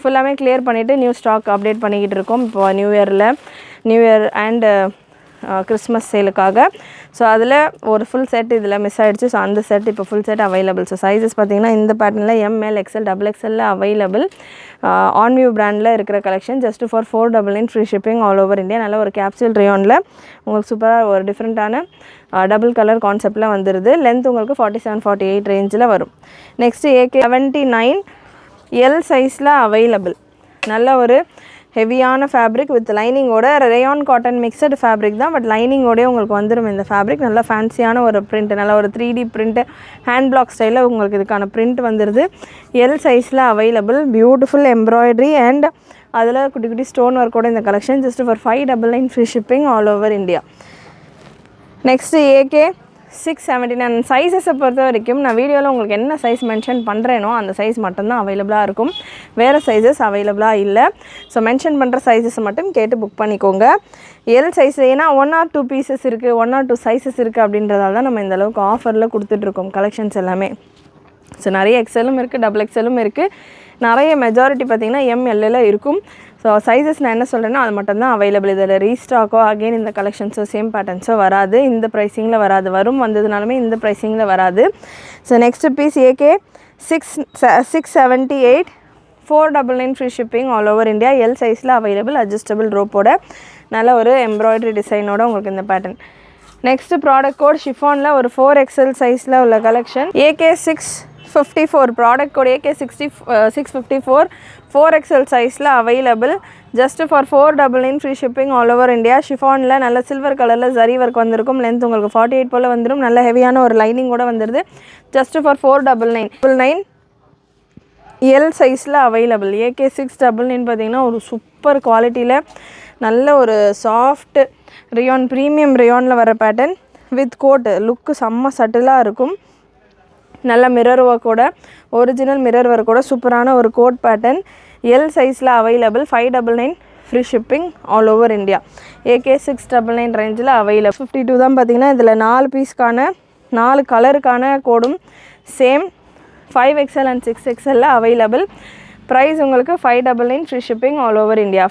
ஃபுல்லாமே கிளியர் பண்ணிவிட்டு நியூ ஸ்டாக் அப்டேட் பண்ணிக்கிட்டு இருக்கோம் இப்போ நியூ இயர் அண்ட் கிறிஸ்மஸ் சேலுக்காக. ஸோ அதில் ஒரு ஃபுல் செட் இதில் மிஸ் ஆகிடுச்சு. ஸோ அந்த செட் இப்போ full set available. So sizes பார்த்திங்கன்னா இந்த பேட்டர்னில் ML XL டபுள் எக்ஸலில் அவைலபிள். ஆன்வியூ பிராண்டில் இருக்கிற collection just for 499 free shipping all over India. நல்ல ஒரு கேப்சூல் ரேயானில் உங்களுக்கு சூப்பராக ஒரு டிஃப்ரெண்ட்டான டபுள் கலர் கான்செப்டில் வந்துடுது. லென்த் உங்களுக்கு 47-48 ரேஞ்சில் வரும். நெக்ஸ்ட்டு AK79 எல் சைஸில் அவைலபிள். நல்ல ஒரு ஹெவியான ஃபேப்ரிக் வித் லைனிங்கோட ரேயான் காட்டன் மிக்சடு ஃபேப்ரிக் தான். பட் லைனிங்கோடய உங்களுக்கு வந்துடும் இந்த ஃபேப்ரிக். நல்லா ஃபேன்சியான ஒரு பிரிண்ட், நல்லா ஒரு 3D பிரிண்ட்டு ஹேண்ட் பிளாக் ஸ்டைலில் உங்களுக்கு இதுக்கான பிரிண்ட் வந்துடுது. எல் சைஸில் அவைலபிள். பியூட்டிஃபுல் எம்ப்ராய்டரி அண்ட் அதில் குட்டி குட்டி ஸ்டோன் ஒர்க்கோட இந்த collection just for 599 free shipping all over India. Next AK679 சைஸஸை பொறுத்த வரைக்கும் நான் வீடியோவில் உங்களுக்கு என்ன சைஸ் மென்ஷன் பண்ணுறேனோ அந்த சைஸ் மட்டும்தான் அவைலபிளாக இருக்கும். வேறு சைஸஸ் அவைலபிளாக இல்லை. ஸோ மென்ஷன் பண்ணுற சைஸஸை மட்டும் கேட்டு புக் பண்ணிக்கோங்க. எல் சைஸ் ஏன்னா 1 or 2 பீசஸ் இருக்குது, 1 or 2 சைஸஸ் இருக்குது அப்படின்றதால தான் நம்ம இந்தளவுக்கு ஆஃபரில் கொடுத்துட்ருக்கோம் கலெக்ஷன்ஸ் எல்லாமே. ஸோ நிறைய எக்ஸலும் இருக்குது, டபுள் எக்ஸலும் இருக்குது. நிறைய மெஜாரிட்டி பார்த்திங்கன்னா MLL இருக்கும். ஸோ சைஸஸ் நான் என்ன சொல்கிறேன்னா அது மட்டும்தான் அவைலபிள். இதில் ரீஸ்டாக்கோ அகெயின் இந்த கலெக்ஷன்ஸோ சேம் பேட்டர்ன்ஸோ வராது. இந்த ப்ரைஸிங்கில் வராது. வந்ததுனாலுமே இந்த ப்ரைஸிங்கில் வராது. So next piece AK678 499 free shipping all over India. L சைஸில் அவைலபிள். அட்ஜஸ்டபிள் ரோப்போட நல்ல ஒரு எம்ப்ராய்டரி டிசைனோட உங்களுக்கு இந்த பேட்டர்ன். நெக்ஸ்ட் ப்ராடக்ட் கோட் ஷிஃபானில் ஒரு 4XL சைஸில் உள்ள collection. AK654 product code AK654 4XL சைஸில் available. Just for 499 free shipping all over India. ஷிஃபானில் நல்ல சில்வர் கலரில் ஜரி ஒர்க் வந்திருக்கும். லென்த் உங்களுக்கு 48 போல் வந்துடும். நல்ல ஹெவியான ஒரு லைனிங்கோடு வந்துடுது. ஜஸ்ட் ஃபார் 499 எல் சைஸில் அவைலபிள். AK699 பார்த்திங்கன்னா ஒரு சூப்பர் குவாலிட்டியில் நல்ல ஒரு சாஃப்ட் ரேயான் ப்ரீமியம் ரேயானில் வர பேட்டர்ன் வித் கோட் லுக்கு செம்ம சட்டிலாக இருக்கும். நல்ல மிரர் ஒர்க்கோட ஒரிஜினல் மிரர் ஒர்க்கோட சூப்பரான ஒரு கோட் பேட்டர்ன். எல் சைஸில் available. 599 free shipping all over India. AK699 ரேஞ்சில் அவைலபிள். 52 தான் பார்த்திங்கன்னா இதில் 4 பீஸ்க்கான 4 கலருக்கான கோடும் same 5XL and 6XL available. Price உங்களுக்கு 599 free shipping all over India.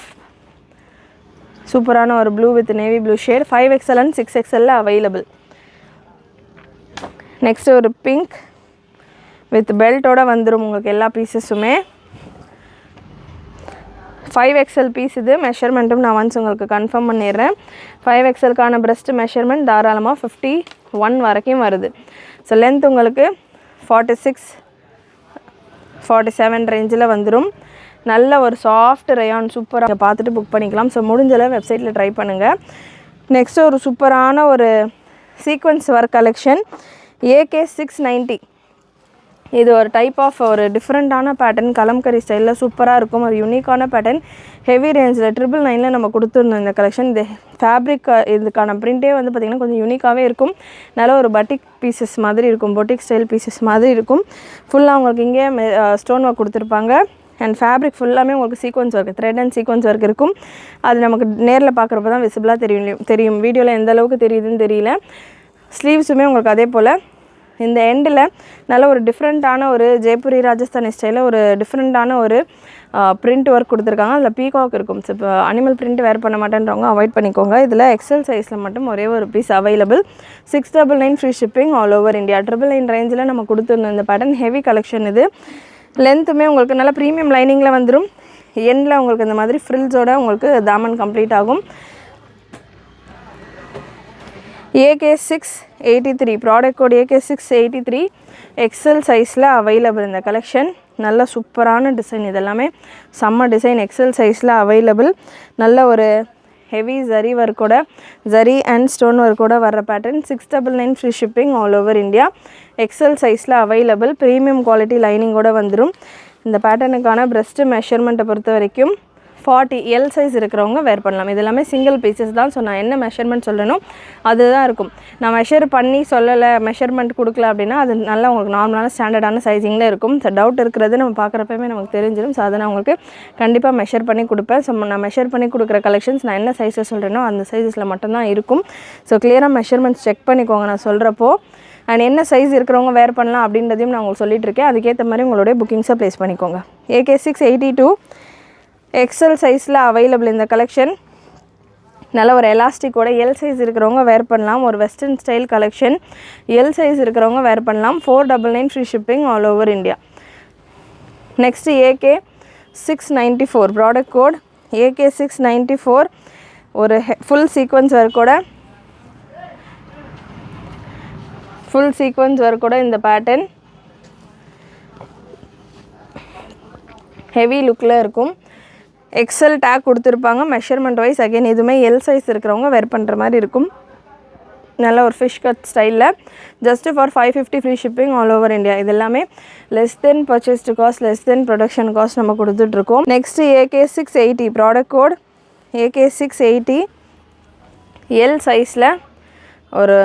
சூப்பரான ஒரு blue with navy blue shade 5XL and 6XL available. Next ஒரு பிங்க் வித் பெல்ட்டோடு வந்துடும் உங்களுக்கு எல்லா பீசஸுமே. 5XL பீஸ் இது. மெஷர்மெண்ட்டும் நான் ஒன்ஸ் உங்களுக்கு கன்ஃபார்ம் பண்ணிடுறேன். 5XLக்கான பிரஸ்ட் மெஷர்மெண்ட் தாராளமாக 51 வரைக்கும் வருது. ஸோ லென்த் உங்களுக்கு 46-47 ரேஞ்சில் வந்துடும். நல்ல ஒரு சாஃப்ட் ரேயான் சூப்பராக பார்த்துட்டு புக் பண்ணிக்கலாம். ஸோ முடிஞ்சளவு வெப்சைட்டில் ட்ரை பண்ணுங்கள். நெக்ஸ்ட்டு ஒரு சூப்பரான ஒரு சீக்வன்ஸ் ஒர்க் கலெக்ஷன் AK690. இது ஒரு டைப் ஆஃப் ஒரு டிஃப்ரெண்ட்டான பேட்டர்ன். கலம்கரி ஸ்டைலில் சூப்பராக இருக்கும். ஒரு யூனிக்கான பேட்டர்ன். ஹெவி ரேஞ்சில் 999 நம்ம கொடுத்துருந்தோம் இந்த கலெக்ஷன். இந்த ஃபேப்ரிக் இதுக்கான பிரிண்ட்டே வந்து பார்த்திங்கன்னா கொஞ்சம் யூனிக்காகவே இருக்கும். நல்ல ஒரு பட்டிக் பீசஸ் மாதிரி இருக்கும். பொட்டிக் ஸ்டைல் பீசஸ் மாதிரி இருக்கும். ஃபுல்லாக உங்களுக்கு இங்கே ஸ்டோன் ஒர்க் கொடுத்துருப்பாங்க. அண்ட் ஃபேப்ரிக் ஃபுல்லாமே உங்களுக்கு sequence work, thread and sequence work இருக்கும். அது நமக்கு நேரில் பார்க்குறப்ப தான் விசிபிளாக தெரியும். வீடியோவில் எந்த அளவுக்கு தெரியுதுன்னு தெரியல. ஸ்லீவ்ஸுமே உங்களுக்கு அதே போல் இந்த எண்டில் நல்ல ஒரு டிஃப்ரெண்ட்டான ஒரு ஜெய்ப்பூரி ராஜஸ்தானி ஸ்டைலில் ஒரு டிஃப்ரெண்ட்டான ஒரு பிரிண்ட் ஒர்க் கொடுத்துருக்காங்க. அதில் பீகாக் இருக்கும். ஸோ இப்போ அனிமல் பிரிண்ட் வேர் பண்ண மாட்டேன்றவங்க அவாய்ட் பண்ணிக்கோங்க. இதில் XL சைஸில் மட்டும் ஒரே ஒரு piece available. 699 free shipping all over India. 999 ரேஞ்சில் நம்ம கொடுத்துருந்தோம் இந்த பேட்டர்ன். ஹெவி கலெக்ஷன் இது. லென்த்துமே உங்களுக்கு நல்ல ப்ரீமியம் லைனிங்கில் வந்துடும். எண்டில் உங்களுக்கு இந்த மாதிரி ஃப்ரில்ஸோடு உங்களுக்கு தாமன் கம்ப்ளீட் ஆகும். AK683 product code AK683 XL சைஸில் அவைலபிள் இந்த கலெக்ஷன். நல்ல சூப்பரான டிசைன். இதெல்லாமே செம்ம டிசைன். XL சைஸில் அவைலபிள். நல்ல ஒரு ஹெவி ஜரி ஒர்க்கோட ஜரி அண்ட் ஸ்டோன் ஒர்க்கோட வர்ற pattern 699 free shipping all over India. XL சைஸில் அவைலபிள். ப்ரீமியம் குவாலிட்டி லைனிங்கோட வந்துடும். இந்த பேட்டர்னுக்கான பிரஸ்ட் மெஷர்மெண்ட்டை பொறுத்த வரைக்கும் 40 எல் சைஸ் இருக்கிறவங்க வேர் பண்ணலாம். இது எல்லாமே சிங்கிள் பீசஸ் தான். ஸோ நான் என்ன மெஷர்மெண்ட் சொல்லணும் அதுதான் இருக்கும். நான் மெஷர் பண்ணி சொல்லலை, மெஷர்மெண்ட் கொடுக்கல அப்படின்னா அது நல்லா உங்களுக்கு நார்மலான ஸ்டாண்டர்டான சைஸிங்கில் இருக்கும். ஸோ டவுட் இருக்கிறது நம்ம பார்க்குறப்பவே நமக்கு தெரிஞ்சிடும். ஸோ அதை நான் உங்களுக்கு கண்டிப்பாக மெஷர் பண்ணி கொடுப்பேன். ஸோ நான் மெஷர் பண்ணி கொடுக்குற கலெக்ஷன்ஸ் நான் என்ன சைஸை சொல்கிறேனோ அந்த சைஸஸில் மட்டும்தான் இருக்கும். ஸோ கிளியராக மெஷர்மெண்ட்ஸ் செக் பண்ணிக்கோங்க நான் சொல்கிறப்போ. அண்ட் என்ன சைஸ் இருக்கிறவங்க வேர் பண்ணலாம் அப்படின்றதையும் நான் உங்களுக்கு சொல்லிகிட்ருக்கேன். அதுக்கேற்ற மாதிரி உங்களுடைய புக்கிங்ஸை ப்ளேஸ் பண்ணிக்கோங்க. AK682 எக்ஸல் சைஸில் அவைலபிள் இந்த கலெக்ஷன். நல்ல ஒரு எலாஸ்டிக்கோட எல் சைஸ் இருக்கிறவங்க வேர் பண்ணலாம். ஒரு western style collection. L size இருக்கிறவங்க வேர் பண்ணலாம். 499 free shipping all over India. Next AK694 product code AK694. ஒரு ஃபுல் சீக்வன்ஸ் ஒர்க்கோட இந்த பேட்டர்ன் ஹெவி லுக்கில் இருக்கும். எக்ஸல் டேக் கொடுத்துருப்பாங்க. மெஷர்மெண்ட் வைஸ் அகைன் இதுவுமே எல் சைஸ் இருக்கிறவங்க வேர் பண்ணுற மாதிரி இருக்கும். நல்ல ஒரு ஃபிஷ் கட் ஸ்டைலில் just for 550 free shipping all over India. இது எல்லாமே less than purchased cost, less than production cost நம்ம கொடுத்துட்ருக்கோம். Next AK680 product code AK680 L சைஸில் ஒரு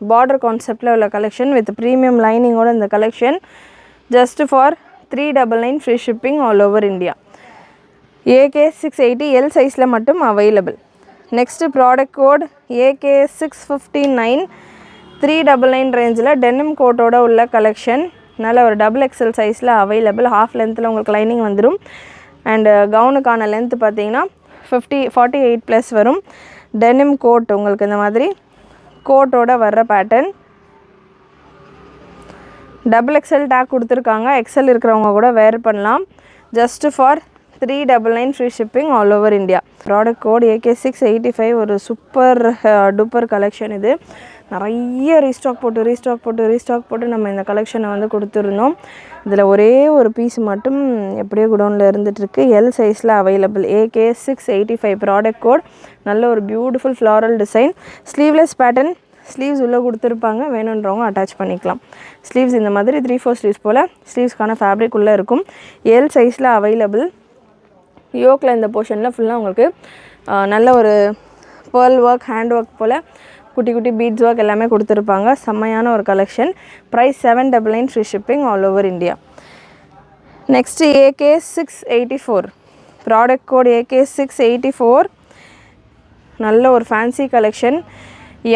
பார்டர் கான்செப்டில் உள்ள கலெக்ஷன் வித் ப்ரீமியம் லைனிங்கோட இந்த collection just for 399 free shipping all over India. AK680 L சைஸில் மட்டும் available. Next product code AK659 399 ரேஞ்சில் டெனிம் கோட்டோட உள்ள கலெக்ஷன். நல்ல ஒரு டபுள் எக்ஸல் சைஸில் அவைலபிள். ஹாஃப் லென்த்தில் உங்களுக்கு லைனிங் வந்துடும். அண்டு கவுனுக்கான லென்த்து பார்த்தீங்கன்னா 48+ வரும். டெனிம் கோட் உங்களுக்கு இந்த மாதிரி கோட்டோட வர்ற பேட்டர்ன். டபுள் எக்ஸல் டேக் கொடுத்துருக்காங்க. எக்ஸல் இருக்கிறவங்க கூட வேர் பண்ணலாம். Just for 399 free shipping all over India. Product code AK685. ஒரு சூப்பர் டூப்பர் கலெக்ஷன் இது. நிறைய ரீஸ்டாக் போட்டு நம்ம இந்த கலெக்ஷனை வந்து கொடுத்துருந்தோம். இதில் ஒரே ஒரு பீஸ் மட்டும் எப்படியோ குடோனில் இருந்துகிட்ருக்கு. எல் சைஸில் அவைலபிள். AK685 product code. நல்ல ஒரு beautiful floral design. Sleeveless pattern. Sleeves உள்ளே கொடுத்துருப்பாங்க. வேணுன்றவங்க அட்டாச் பண்ணிக்கலாம். ஸ்லீவ்ஸ் இந்த மாதிரி 3-4 ஸ்லீவ்ஸ் போல் ஸ்லீவ்ஸ்க்கான ஃபேப்ரிக் உள்ளே இருக்கும். எல் சைஸில் அவைலபிள். யோக்கில் இந்த போர்ஷனில் ஃபுல்லாக உங்களுக்கு நல்ல ஒரு பேர்ல் ஒர்க், ஹேண்ட் ஒர்க் போல் குட்டி குட்டி பீட்ஸ் ஒர்க் எல்லாமே கொடுத்துருப்பாங்க. செம்மையான ஒரு collection. Price 799 free shipping all over India. Next AK684 product code AK684. நல்ல ஒரு ஃபேன்சி கலெக்ஷன்.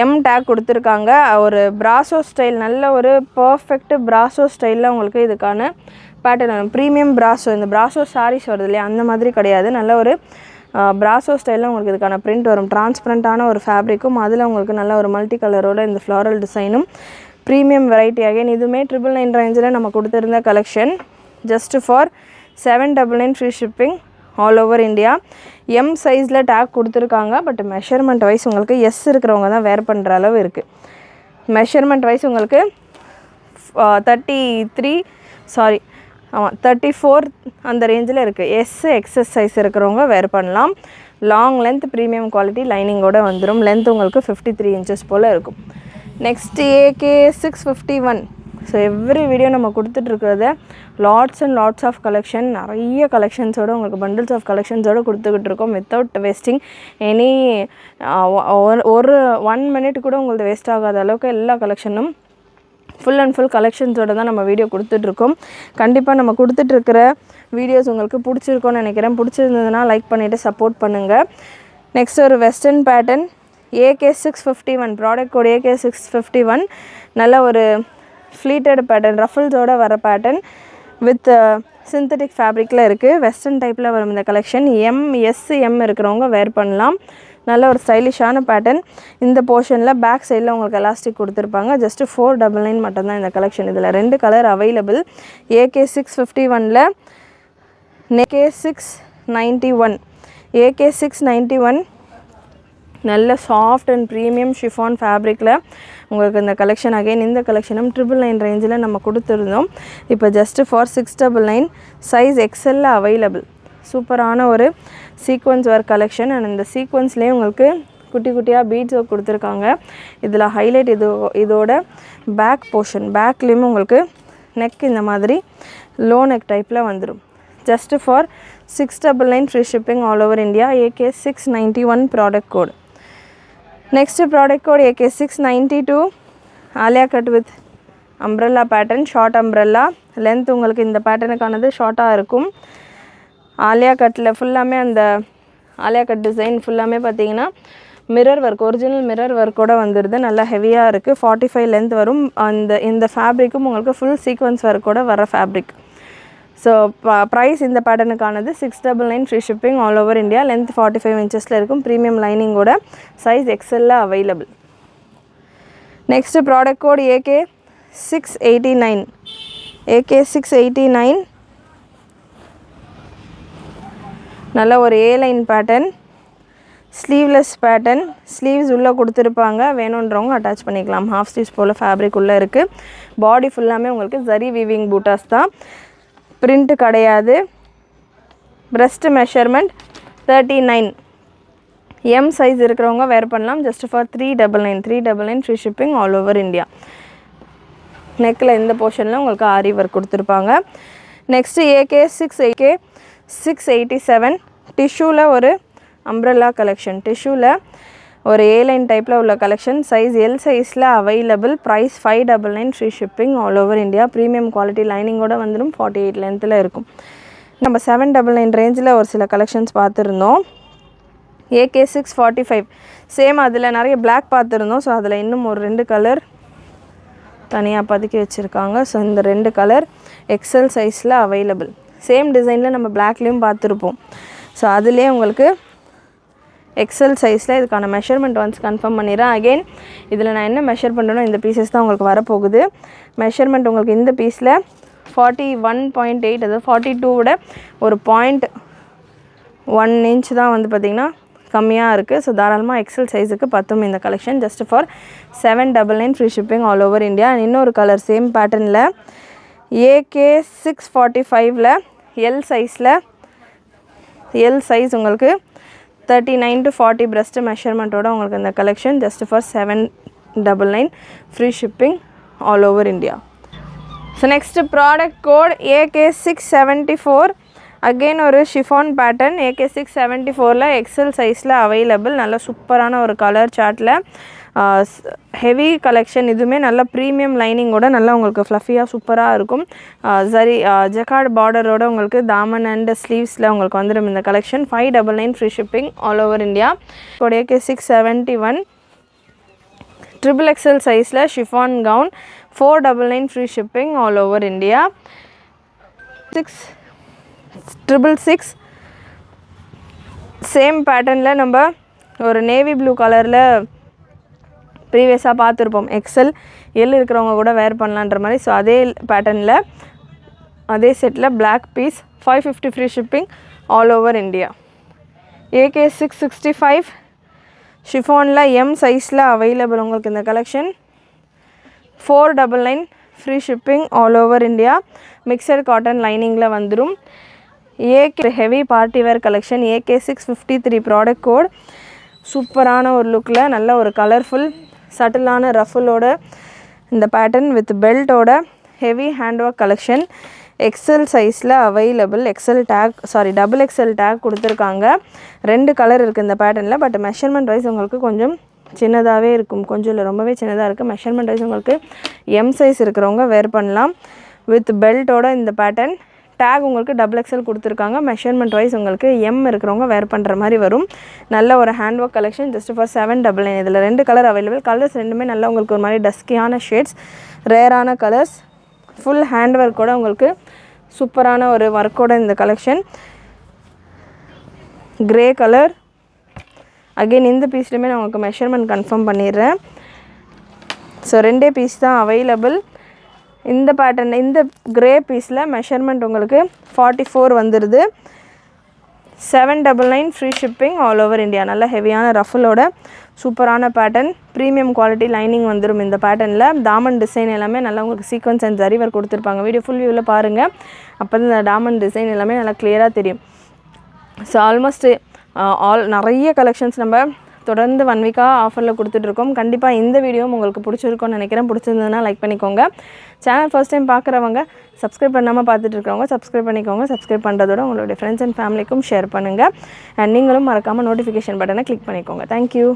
எம் டேக் கொடுத்துருக்காங்க. ஒரு பிராசோ ஸ்டைல், நல்ல ஒரு பர்ஃபெக்ட் பிராசோ ஸ்டைலில் உங்களுக்கு இதுக்கான பேட்டர்ன். ப்ரீமியம் பிராசோ, இந்த பிராசோ சாரீஸ் வருது இல்லையா அந்த மாதிரி கிடையாது. நல்ல ஒரு பிராசோ ஸ்டைலில் உங்களுக்கு இதுக்கான பிரிண்ட் வரும். டிரான்ஸ்பரண்ட்டான ஒரு ஃபேப்ரிக்கும் அதில் உங்களுக்கு நல்ல ஒரு மல்டி கலரோட இந்த ஃப்ளாரல் டிசைனும் ப்ரீமியம் வெரைட்டி. அகைன் இதுவுமே 999 ரேஞ்சில் நம்ம கொடுத்துருந்த collection. Just for 799 free shipping all over India. M சைஸில் டேக் கொடுத்துருக்காங்க. பட் மெஷர்மெண்ட் வைஸ் உங்களுக்கு எஸ் இருக்கிறவங்க தான் வேர் பண்ணுற அளவு இருக்குது. மெஷர்மெண்ட் வைஸ் உங்களுக்கு 34 அந்த ரேஞ்சில் இருக்குது. எக்ஸஸ் சைஸ் இருக்கிறவங்க வேர் பண்ணலாம். லாங் லென்த் ப்ரீமியம் குவாலிட்டி லைனிங்கோடு வந்துடும். லென்த் உங்களுக்கு 53 இன்ச்சஸ் போல் இருக்கும். Next AK651. So every video நம்ம கொடுத்துட்ருக்கிறத lots and lots of collection, நிறைய கலெக்ஷன்ஸோடு உங்களுக்கு பண்டில்ஸ் ஆஃப் கலெக்ஷன்ஸோடு கொடுத்துக்கிட்டு இருக்கோம். வித்தவுட் வேஸ்டிங் எனி ஒரு 1 மினிட் கூட உங்களுக்கு வேஸ்ட் ஆகாத அளவுக்கு எல்லா கலெக்ஷனும் ஃபுல் அண்ட் ஃபுல் கலெக்ஷன்ஸோடு தான் நம்ம வீடியோ கொடுத்துட்ருக்கோம். கண்டிப்பாக நம்ம கொடுத்துட்ருக்கிற வீடியோஸ் உங்களுக்கு பிடிச்சிருக்கோன்னு நினைக்கிறேன். பிடிச்சிருந்ததுன்னா லைக் பண்ணிவிட்டு சப்போர்ட் பண்ணுங்கள். நெக்ஸ்ட் ஒரு western pattern AK651 product code AK651. நல்ல ஒரு ஃப்ளீட்டட் பேட்டர்ன், ரஃபிள்ஸோடு வர பேட்டர்ன் வித் சிந்தட்டிக் ஃபேப்ரிக்கில் இருக்குது. வெஸ்டர்ன் டைப்பில் வரும் இந்த கலெக்ஷன். எம் இருக்கிறவங்க வேர் பண்ணலாம். நல்ல ஒரு ஸ்டைலிஷான பேட்டர்ன். இந்த போர்ஷனில் பேக் சைடில் உங்களுக்கு எலாஸ்டிக் கொடுத்துருப்பாங்க. ஜஸ்ட்டு 499 மட்டும்தான் இந்த கலெக்ஷன். இதில் 2 கலர் அவைலபிள். AK651ல் AK691 நல்ல சாஃப்ட் அண்ட் ப்ரீமியம் ஷிஃபான் ஃபேப்ரிக்கில் உங்களுக்கு இந்த கலெக்ஷன். அகைன் இந்த கலெக்ஷனும் 999 ரேஞ்சில் நம்ம கொடுத்துருந்தோம். இப்போ ஜஸ்ட்டு ஃபார் 699 சைஸ் எக்ஸலில் அவைலபிள். சூப்பரான ஒரு சீக்வன்ஸ் ஒர்க் கலெக்ஷன். அண்ட் இந்த சீக்வன்ஸ்லேயே உங்களுக்கு குட்டி குட்டியாக பீட்ஸ் ஒர்க் கொடுத்துருக்காங்க. இதில் ஹைலைட் இதோட பேக் போர்ஷன், பேக்லேயுமே உங்களுக்கு நெக் இந்த மாதிரி லோ நெக் டைப்பில் வந்துடும். Just for 699 free shipping all over India. AK691 product code. Next product code AK692 Alia cut with umbrella pattern, short umbrella. Length உங்களுக்கு இந்த பேட்டர்னுக்கானது ஷார்ட்டாக இருக்கும். ஆலியா கட்டில் ஃபுல்லாமே அந்த ஆலியா கட் டிசைன் ஃபுல்லாமே பார்த்தீங்கன்னா மிரர் ஒர்க், ஒரிஜினல் மிரர் ஒர்க்கோட வந்துடுது. நல்லா ஹெவியாக இருக்குது. 45 லென்த் வரும். இந்த ஃபேப்ரிக்கும் உங்களுக்கு ஃபுல் சீக்வன்ஸ் ஒர்க்கோட வர ஃபேப்ரிக். ஸோ ப்ரைஸ் இந்த பேட்டர்னுக்கானது 699 free shipping all over India. Length 45 இன்ச்சஸில் இருக்கும். ப்ரீமியம் லைனிங்கோட சைஸ் எக்ஸலில் available. Next product code AK689. AK689 நல்ல ஒரு A line pattern, sleeveless pattern. Sleeves உள்ளே கொடுத்துருப்பாங்க, வேணுன்றவங்க அட்டாச் பண்ணிக்கலாம். ஹாஃப் ஸ்லீவ்ஸ் போல் ஃபேப்ரிக் உள்ளே இருக்குது. பாடி ஃபுல்லாமே உங்களுக்கு ஜரி வீவிங் பூட்டாஸ் தான், பிரிண்ட் கிடையாது. Breast measurement 39. எம் சைஸ் இருக்கிறவங்க வேர் பண்ணலாம். Just for 399 free shipping all over India. நெக்கில் இந்த போர்ஷனில் உங்களுக்கு ஆரி ஒர்க் கொடுத்துருப்பாங்க. நெக்ஸ்ட்டு AK687 டிஷ்யூவில் ஒரு அம்ப்ரெல்லா கலெக்ஷன். டிஷ்யூவில் ஒரு A லைன் டைப்பில் உள்ள கலெக்ஷன். சைஸ் எல் சைஸில் available. Price 599 free shipping all over India. Premium quality லைனிங்கோட வந்துடும். 48 லென்த்தில் இருக்கும். நம்ம 799 ரேஞ்சில் ஒரு சில கலெக்ஷன்ஸ் பார்த்துருந்தோம். AK645 சேம், அதில் நிறைய பிளாக் பார்த்துருந்தோம். ஸோ அதில் இன்னும் ஒரு 2 கலர் தனியாக பதுக்கி வச்சுருக்காங்க. ஸோ இந்த 2 கலர் எக்ஸல் சைஸில் அவைலபிள். சேம் டிசைனில் நம்ம பிளாக்லேயும் பார்த்துருப்போம். ஸோ அதுலேயே உங்களுக்கு எக்ஸல் சைஸில் இதுக்கான மெஷர்மெண்ட் ஒன்ஸ் கன்ஃபார்ம் பண்ணிடுறேன். அகெயின் இதில் நான் என்ன மெஷர் பண்ணுறேனோ இந்த பீசஸ் தான் உங்களுக்கு வரப்போகுது. மெஷர்மெண்ட் உங்களுக்கு இந்த பீஸில் 41.8, அதாவது 42 ஒரு 0.1 இன்ச் தான் வந்து பார்த்திங்கன்னா கம்மியாக இருக்குது. ஸோ தாராளமாக எக்ஸல் சைஸுக்கு பத்தும் இந்த collection. Just for 799 free shipping all over India. இன்னொரு கலர் சேம் பேட்டர்னில் AK645ல் எல் சைஸில், எல் சைஸ் உங்களுக்கு 39 to 40 பிரஸ்ட் மெஷர்மெண்ட்டோட உங்களுக்கு இந்த collection. Just for 799 free shipping all over India. So next product code AK674. Again ஒரு ஷிஃபான் பேட்டர்ன். AK674ல் எக்ஸல் சைஸில் அவைலபிள். நல்ல சூப்பரான ஒரு கலர் சார்ட்டில் ஹெவி கலெக்ஷன். இதுவுமே நல்ல ப்ரீமியம் லைனிங்கோட நல்லா உங்களுக்கு ஃப்ளஃபியாக சூப்பராக இருக்கும். சரி ஜக்கார்ட் பார்டரோட உங்களுக்கு தாமன் அண்ட் ஸ்லீவ்ஸில் உங்களுக்கு வந்துடும் இந்த collection. 599 free shipping all over India. Code AK671 XXL சைஸில் ஷிஃபான் gown. 499 free shipping all over India. 666 same பேட்டர்னில் நம்ம ஒரு நேவி ப்ளூ கலரில் ப்ரீவியஸாக பார்த்துருப்போம். எக்ஸல் எல் இருக்கிறவங்க கூட வேர் பண்ணலான்ற மாதிரி. ஸோ அதே பேட்டர்னில் அதே செட்டில் black piece. 550 free shipping all over India. AK665 ஷிஃபானில் எம் சைஸில் அவைலபிள் உங்களுக்கு இந்த collection. 499 free shipping all over India. Mixed cotton லைனிங்கில் வந்துடும். Heavy party wear collection. AK653 product code. சூப்பரான ஒரு லுக்கில் நல்ல ஒரு கலர்ஃபுல் சட்டிலான ரஃபுலோட இந்த பேட்டர்ன் வித் பெல்ட்டோட heavy hand work collection. XL சைஸில் அவைலபிள். டபுள் எக்ஸல் டேக் கொடுத்துருக்காங்க. 2 கலர் இருக்குது இந்த பேட்டர்னில். பட் மெஷர்மெண்ட் வைஸ் உங்களுக்கு கொஞ்சம் சின்னதாகவே இருக்கும். கொஞ்சம் இல்லை, ரொம்பவே சின்னதாக இருக்குது. மெஷர்மெண்ட் வைஸ் உங்களுக்கு எம் சைஸ் இருக்கிறவங்க வேர் பண்ணலாம். வித் பெல்ட்டோட இந்த பேட்டர்ன். டேக் உங்களுக்கு டபுள் எக்ஸல் கொடுத்துருக்காங்க. மெஷர்மெண்ட் வைஸ் உங்களுக்கு எம் இருக்கிறவங்க வேர் பண்ணுற மாதிரி வரும். நல்ல ஒரு hand work collection. Just for 799. இதில் 2 கலர் அவைலபிள். கலர்ஸ் ரெண்டுமே நல்லா உங்களுக்கு ஒரு மாதிரி டஸ்கியான ஷேட்ஸ், ரேரான கலர்ஸ். ஃபுல் ஹேண்ட் ஒர்க்கோட உங்களுக்கு சூப்பரான ஒரு ஒர்க்கோட இந்த கலெக்ஷன். Grey colour. அகெயின் இந்த பீஸ்லையுமே நான் உங்களுக்கு மெஷர்மெண்ட் கன்ஃபார்ம் பண்ணிடுறேன். ஸோ 2 பீஸ் தான் அவைலபிள். இந்த பேட்டர்ன் இந்த கிரே பீஸில் மெஷர்மெண்ட் உங்களுக்கு 44 வந்துடுது. 799 free shipping all over India. நல்ல ஹெவியான ரஃபலோட சூப்பரான பேட்டர்ன். ப்ரீமியம் குவாலிட்டி லைனிங் வந்துடும் இந்த பேட்டர்னில். டாமண்ட் டிசைன் எல்லாமே நல்லா உங்களுக்கு சீக்வன்ஸ் அண்ட் ஜரி ஒர்க் கொடுத்துருப்பாங்க. வீடியோ ஃபுல் வியூவில் பாருங்கள். அப்போ தான் இந்த டாமண்ட் டிசைன் எல்லாமே நல்லா கிளியராக தெரியும். ஸோ ஆல்மோஸ்ட் நிறைய கலெக்ஷன்ஸ் நம்ம தொடர்ந்து 1 வீக்காக ஆஃபரில் கொடுத்துட்ருக்கோம். கண்டிப்பாக இந்த வீடியோ உங்களுக்கு பிடிச்சிருக்கும்னு நினைக்கிறேன். பிடிச்சிருந்ததுன்னா லைக் பண்ணிக்கோங்க. சேனல் ஃபர்ஸ்ட் டைம் பார்க்குறவங்க சப்ஸ்கிரைப் பண்ணாமல் பார்த்துட்டு இருக்கவங்க சப்ஸ்கிரைப் பண்ணிக்கோங்க. சப்ஸ்கிரைப் பண்ணுறதோட உங்களுடைய ஃப்ரெண்ட்ஸ் அண்ட் ஃபேமிலிக்கும் ஷேர் பண்ணுங்கள். அண்ட் நீங்களும் மறக்காமல் நோட்டிஃபிகேஷன் பட்டனை கிளிக் பண்ணிக்கோங்க. தேங்க்யூ.